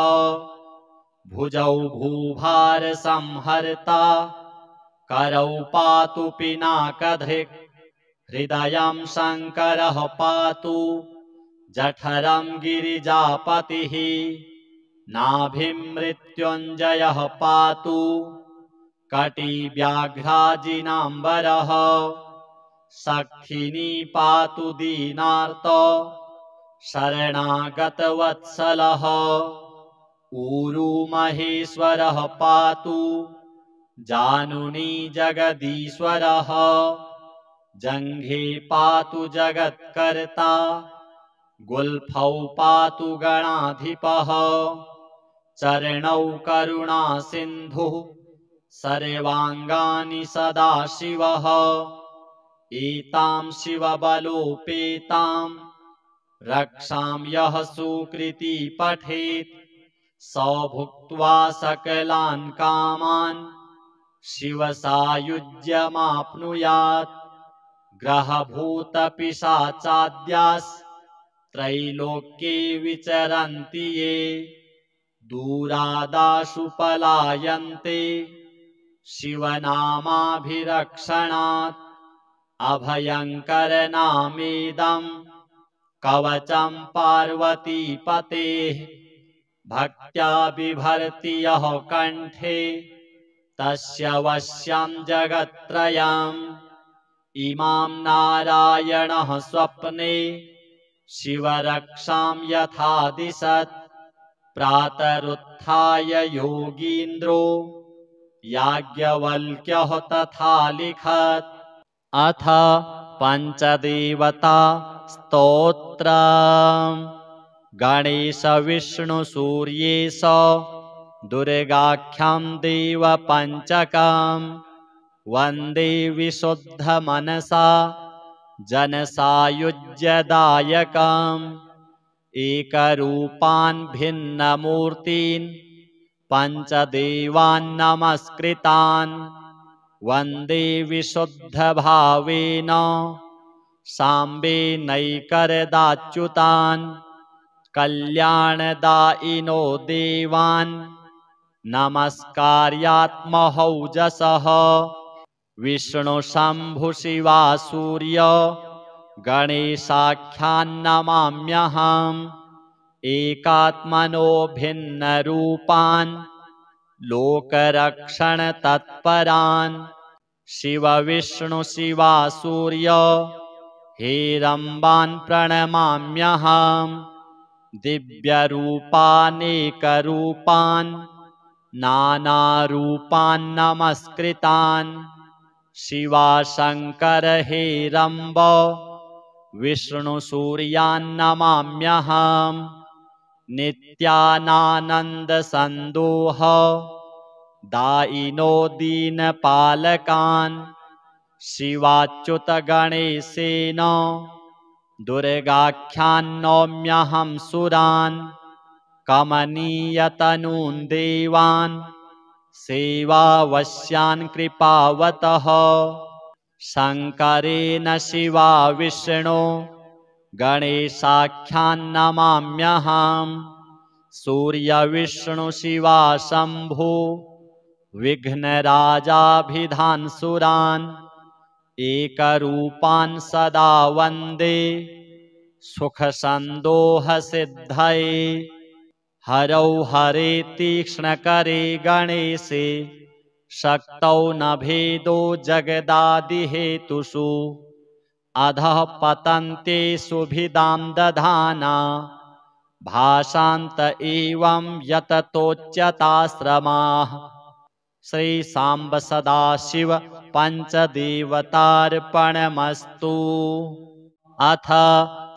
भुजौ भूभारसंहर्ता करौ पातु पिनाकधृक् हृदयं शङ्करः पातु जठरं गिरिजापतिः नाभिं मृत्युञ्जयः पातु कटिव्याघ्राजिनाम्बरः सखिनी पातु दीनार्तो शरणागतवत्सलः ऊरू महेश्वरः पातु जानुनी जगदीश्वरः जङ्घे पातु जगत्कर्ता गुल्फौ पातु गणाधिपः चरणौ करुणासिन्धुः सर्वाङ्गानि सदाशिवः एतां शिवबलोपेतां रक्षां यः सुकृती पठेत् स भुक्त्वा सकलान् कामान् शिवसायुज्यमाप्नुयात् ग्रहभूतपिशाचाद्यास्त्रैलोक्ये विचरन्ति ये दूरादाशु पलायन्ते शिवनामाभिरक्षणात् अभयङ्करनामेदं कवचं पार्वतीपतेः भक्त्या बिभर्ति यः कण्ठे तस्य वश्यं जगत्त्रयम् इमां नारायणः स्वप्ने शिवरक्षां यथा दिशत् प्रातरुत्थाय योगीन्द्रो याज्ञवल्क्यः तथा लिखत्। अथ पञ्चदेवता स्तोत्रम्। गणेशविष्णुसूर्येश दुर्गाख्यं देवपञ्चकम् वन्दे विशुद्धमनसा जनसायुज्यदायकम्। एकरूपान् भिन्नमूर्तीन् पञ्चदेवान् नमस्कृतान् वन्दे विशुद्धभावेन साम्बेनैकरदाच्युतान्। कल्याणदायिनो देवान् नमस्कार्यात्महौजसः। विष्णुशम्भुशिवासूर्य गणेशाख्यान्नमाम्यहम्। एकात्मनो भिन्नरूपान् लोकरक्षणतत्परान्। शिवविष्णुशिवासूर्य हेरम्बान् प्रणमाम्यहम्। दिव्यरूपानेकरूपान् नानारूपान् नमस्कृतान्। शिवाशङ्कर हेरम्ब विष्णुसूर्यान् नमाम्यहम्। नित्यानानन्दसन्दोह दायिनो दीनपालकान्। शिवाच्युतगणेशेन दुर्गाख्यान्नौम्यहं सुरान्। कमनीयतनून् देवान् सेवावश्यान् कृपावतः। शङ्करेण शिवा विष्णो गणेशाख्यान्नमाम्यहम्। सूर्यविष्णुशिवा शम्भो विघ्नराजाभिधान् सुरान्। एकरूपान् सदा वन्दे सुखसन्दोहसिद्धये। हरौ हरे तीक्ष्णकरे गणेशे शक्तौ न भेदो जगदादिहेतुषु। अधः पतन्तेषु भिदां दधाना भाषान्त एवं यततोच्यताश्रमाः। श्रीसाम्ब सदाशिव पञ्चदेवतार्पणमस्तु। अथ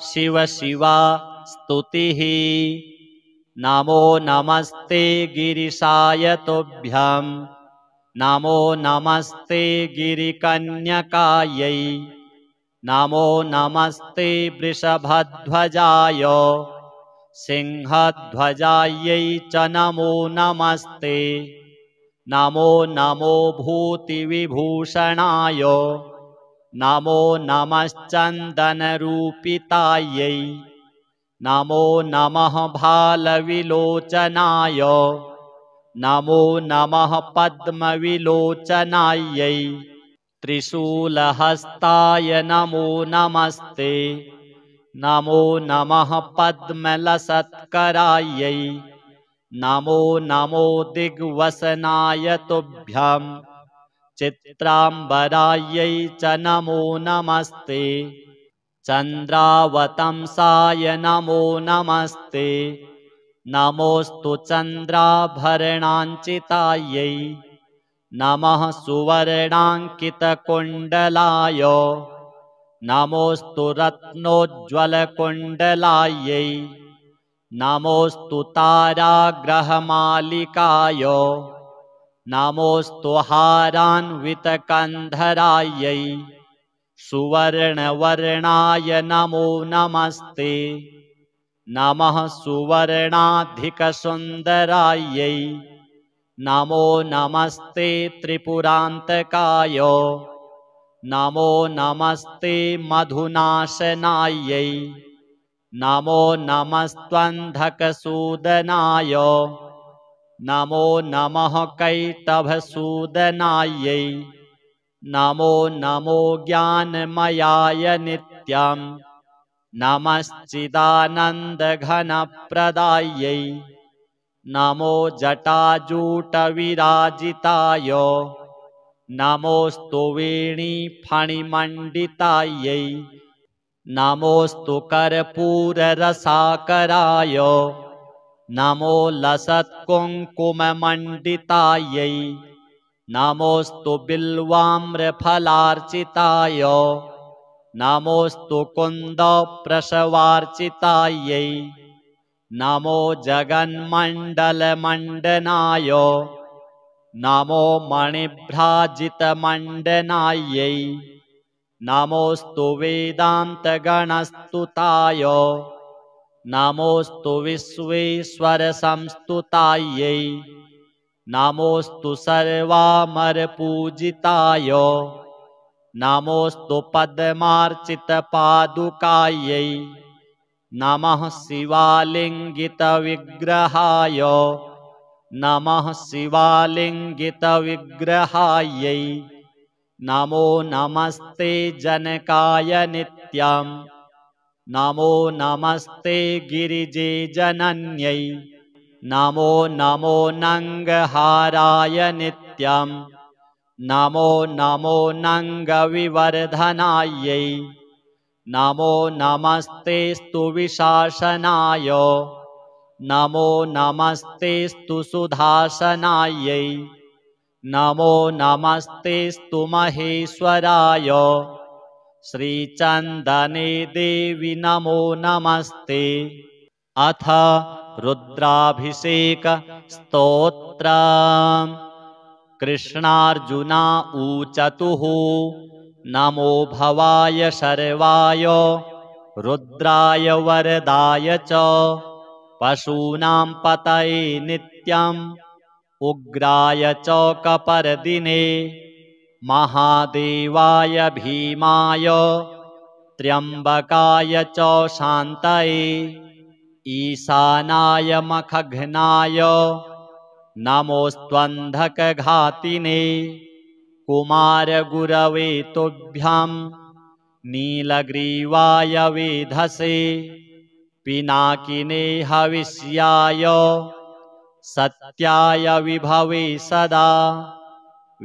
शिव शिवा स्तुतिः। नमो नमस्ते गिरिशाय तुभ्यं नमो नमस्ते गिरिकन्यकायै। नमो नमस्ते वृषभध्वजाय सिंहध्वजायै च नमो नमस्ते। नमो नमो भूतिविभूषणाय नमो नमश्चन्दनरूपितायै। नमो नमः भालविलोचनाय नमो नमः पद्मविलोचनायै। त्रिशूलहस्ताय नमो नमस्ते। नमो नमः पद्मलसत्करायै। नमो नमो दिग्वसनाय तुभ्यं चित्राम्बरायै च नमो नमस्ते। चन्द्रावतंसाय नमो नमस्ते। नमोऽस्तु चन्द्राभरणाञ्चितायै। नमः सुवर्णाङ्कितकुण्डलाय नमोऽस्तु रत्नोज्ज्वलकुण्डलायै। नमोऽस्तु ताराग्रहमालिकाय नमोऽस्तु हारान्वितकन्धरायै। सुवर्णवर्णाय नमो नमस्ते। नमः सुवर्णाधिकसुन्दरायै। नमो नमस्ते त्रिपुरान्तकाय। नमो नमस्ते मधुनाशनायै। नमो नमस्त्वन्धकसूदनाय। नमो नमः कैटभसूदनायै। नमो नमो ज्ञानमयाय नित्यं नमश्चिदानन्दघनप्रदायै। नमो जटाजूटविराजिताय। नमोऽस्तु वेणीफणिमण्डितायै। नमोऽस्तु कर्पूररसाकराय। नमो लसत्कुङ्कुममण्डितायै। नमोऽस्तु बिल्वाम्रफलार्चिताय नमोऽस्तु कुन्दप्रसवार्चितायै नमो जगन्मण्डलमण्डनाय नमो मणिभ्राजितमण्डनायै नमोऽस्तु वेदान्तगणस्तुताय नमोऽस्तु विश्वेश्वरसंस्तुतायै नमोऽस्तु सर्वामरपूजिताय नमोऽस्तु पद्मार्चितपादुकायै नमः शिवालिङ्गितविग्रहाय नमः शिवालिङ्गितविग्रहायै नमो नमस्ते जनकाय नित्यं नमो नमस्ते गिरिजे जनन्यै नमो नमो नङ्गहाराय नित्यं नमो नमो नङ्गविवर्धनायै नमो नमस्तेस्तु विशासनाय नमो नमस्तेस्तु सुधासनायै नमो नमस्तेस्तु महेश्वराय श्रीचन्दने देवी नमो नमस्ते। अथ रुद्राभिषेकस्तोत्रम्। कृष्णार्जुना ऊचतुः नमो भवाय शर्वाय रुद्राय वरदाय च पशूनां पतये नित्यम् उग्राय च कपर्दिने महादेवाय भीमाय त्र्यम्बकाय च शान्तये ईशानाय मखघ्नाय नमोऽस्त्वन्धकघातिने कुमारगुरवे तुभ्यं नीलग्रीवाय वेधसे पिनाकिने हविष्याय सत्याय विभवे सदा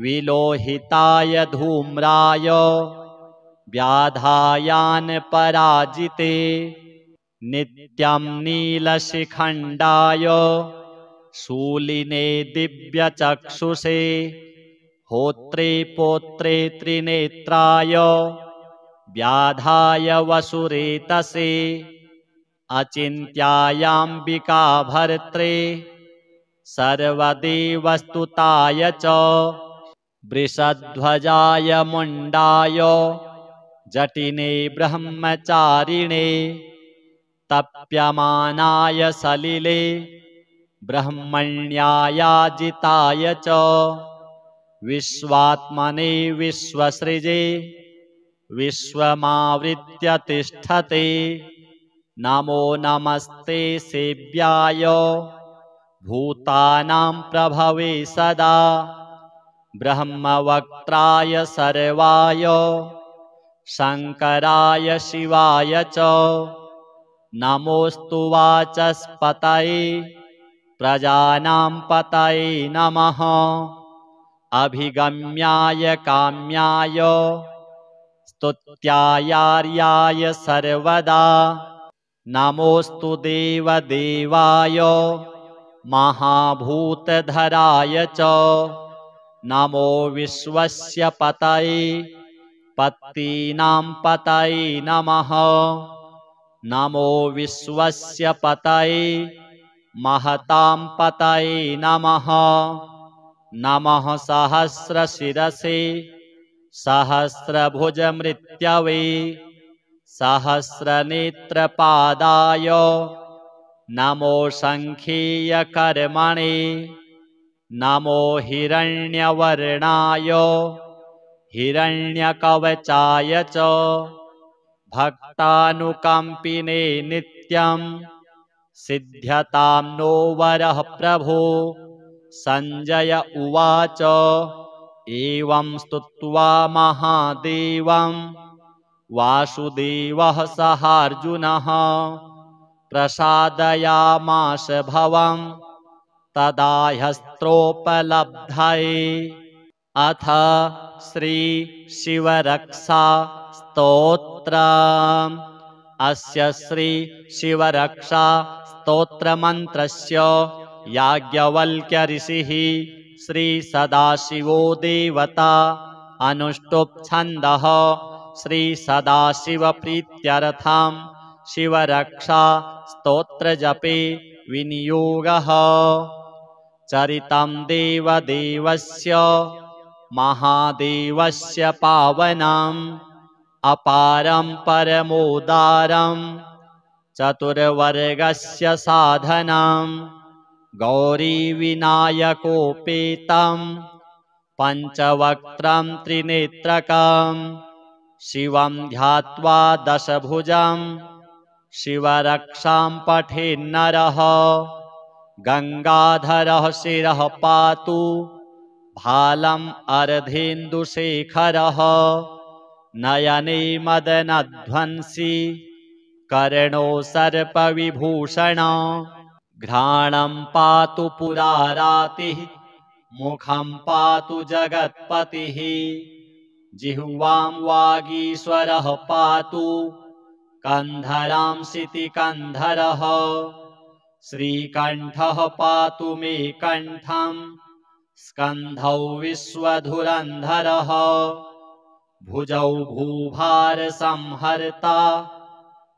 विलोहिताय धूम्राय व्याधायानपराजिते नित्यं नीलशिखण्डाय शूलिने दिव्यचक्षुषे होत्रे पोत्रे त्रिनेत्राय व्याधाय वसुरेतसे अचिन्त्यायाम्बिका भर्त्रे सर्वदेवस्तुताय च वृषध्वजाय मुण्डाय जटिने ब्रह्मचारिणे तप्यमानाय सलिले ब्रह्मण्यायाजिताय च विश्वात्मने विश्वसृजे विश्वमावृत्य तिष्ठते नमो नमस्ते सेव्याय भूतानां प्रभवे सदा ब्रह्मवक्त्राय सर्वाय शङ्कराय शिवाय च नमोऽस्तु वाचस्पतये प्रजानां पतये नमः अभिगम्याय काम्याय स्तुत्यायार्याय सर्वदा नमोऽस्तु देवदेवाय महाभूतधराय च नमो विश्वस्य पतये पत्तीनां पतये नमः नमो विश्वस्य पतये महतां पतये नमः नमः सहस्रशिरसे सहस्रभुजमृत्यवे सहस्रनेत्रपादाय नमो शङ्खीयकर्मणे नमो हिरण्यवर्णाय हिरण्यकवचाय च भक्तानुकम्पिने नित्यं सिद्ध्यतां नो वरः प्रभो। सञ्जय उवाच एवं स्तुत्वा महादेवं वासुदेवः सहार्जुनः प्रसादयामास भवं तदा ह्यस्त्रोपलब्धये। अथ श्री शिवरक्षा स्तोत्रम्। अस्य श्री शिवरक्षा स्तोत्रमन्त्रस्य याज्ञवल्क्य ऋषिः श्री सदाशिवो देवता अनुष्टुप् छन्दः श्री सदाशिव प्रीत्यर्थं शिवरक्षा स्तोत्रजपे विनियोगः चरितं देवदेवस्य महादेवस्य पावनम् अपारं परमोदारं चतुर्वर्गस्य साधनं गौरीविनायकोपेतं पञ्चवक्त्रं त्रिनेत्रकं शिवं ध्यात्वा दशभुजं शिवरक्षां पठेन्नरः गङ्गाधरः शिरः पातु भालम् अर्धेन्दुशेखरः नयने मदनध्वंसी कर्णो सर्पविभूषण घ्राणं पातु पुरारातिः मुखं पातु जगत्पतिः जिह्वां वागीश्वरः पातु कन्धरां शितिकन्धरः श्रीकण्ठः पातु मे कण्ठं स्कन्धौ विश्वधुरन्धरः भुजौ भूभारसंहर्ता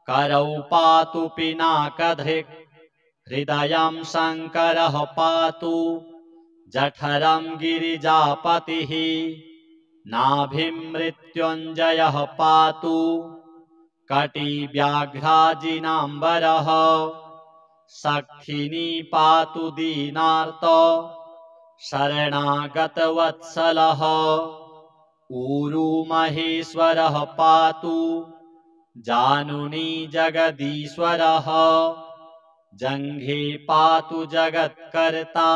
करौ पातु पिनाकधृक् हृदयं शङ्करः पातु जठरं गिरिजापतिः नाभिं मृत्युञ्जयः पातु कटिव्याघ्राजिनाम्बरः सखिनी पातु दीनार्त शरणागतवत्सलः ऊरू महेश्वरः पातु जानुनी जगदीश्वरः जङ्घे पातु जगत्कर्ता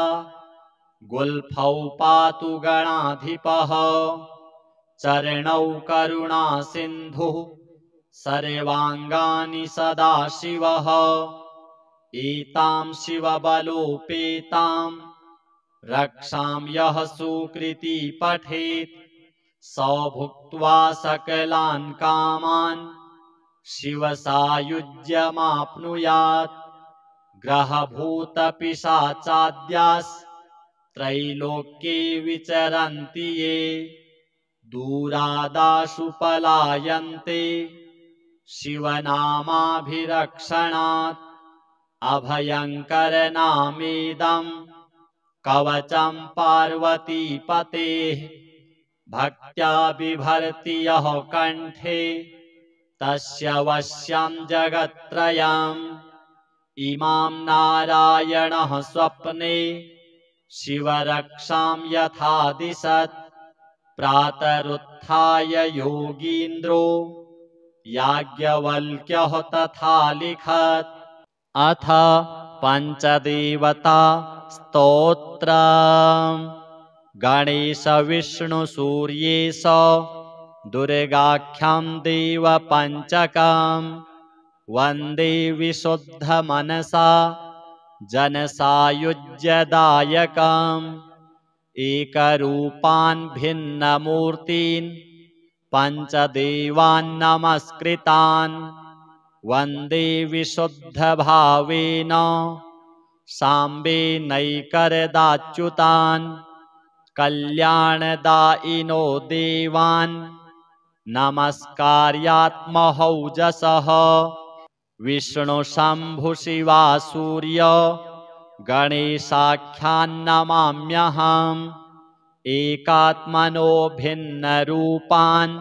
गुल्फौ पातु गणाधिपः चरणौ करुणासिन्धुः सर्वाङ्गानि सदाशिवः एतां शिवबलोपेतां रक्षां यः सुकृती पठेत् स भुक्त्वा सकलान् कामान् शिवसायुज्यमाप्नुयात् ग्रहभूतपिशाचाद्यास्त्रैलोक्ये विचरन्ति ये दूरादाशु पलायन्ते शिवनामाभिरक्षणात् अभयङ्करनामेदं कवचं पार्वतीपतेः भक्त्या बिभर्ति यः कण्ठे तस्य वश्यं जगत्त्रयम् इमां नारायणः स्वप्ने शिवरक्षां यथा दिशत् प्रातरुत्थाय योगीन्द्रो याज्ञवल्क्यः तथा लिखत् अथ पञ्चदेवता स्तोत्रम् गणेशविष्णुसूर्येश दुर्गाख्यं देवपञ्चकं वन्दे विशुद्धमनसा जनसायुज्यदायकम् एकरूपान् भिन्नमूर्तीन् पञ्चदेवान् नमस्कृतान् वन्दे विशुद्धभावेन साम्बेनैकरदाच्युतान् कल्याणदायिनो देवान् नमस्कार्यात्महौजसः विष्णुशम्भुशिवासूर्य गणेशाख्यान्नमाम्यहम् एकात्मनो भिन्नरूपान्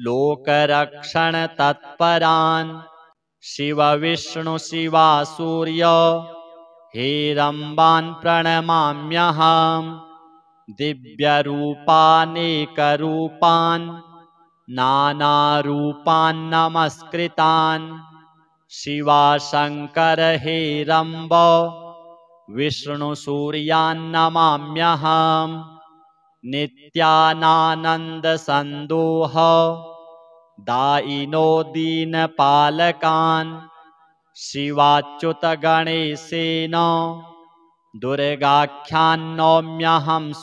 लोकरक्षणतत्परान् शिवविष्णुशिवासूर्य हेरम्बान् प्रणमाम्यहम् दिव्यरूपानेकरूपान् नानारूपान् नमस्कृतान् शिवाशङ्कर हेरम्ब विष्णुसूर्यान्नमाम्यहम् नित्यानानन्दसन्दोह दायिनो दीनपालकान् शिवाच्युतगणेशेन दुर्गाख्यान्नौम्यहं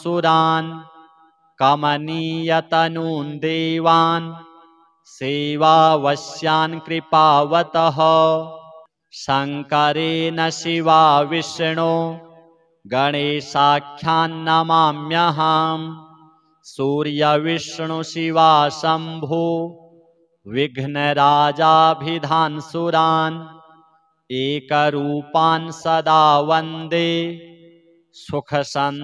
सुरान् कमनीयतनून् देवान् सेवावश्यान् कृपावतः शङ्करेण शिवा विष्णो गणेशाख्यान्नमाम्यहम् सूर्यविष्णुशिवा शम्भो विघ्नराजाभिधानसुरान् एकरूपान् सदा वन्दे सुखसन्दोहसिद्धये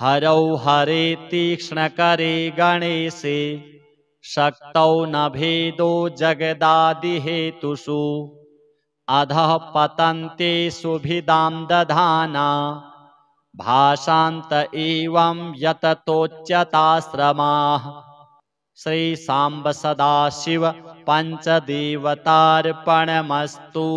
हरौ हरे तीक्ष्णकरे गणेशे शक्तौ न भेदो जगदादिहेतुषु अधः पतन्तेषु भिदां दधाना भाषान्त एवं यततोच्यताश्रमाः श्रीसाम्ब सदाशिव पञ्चदेवतार्पणमस्तु।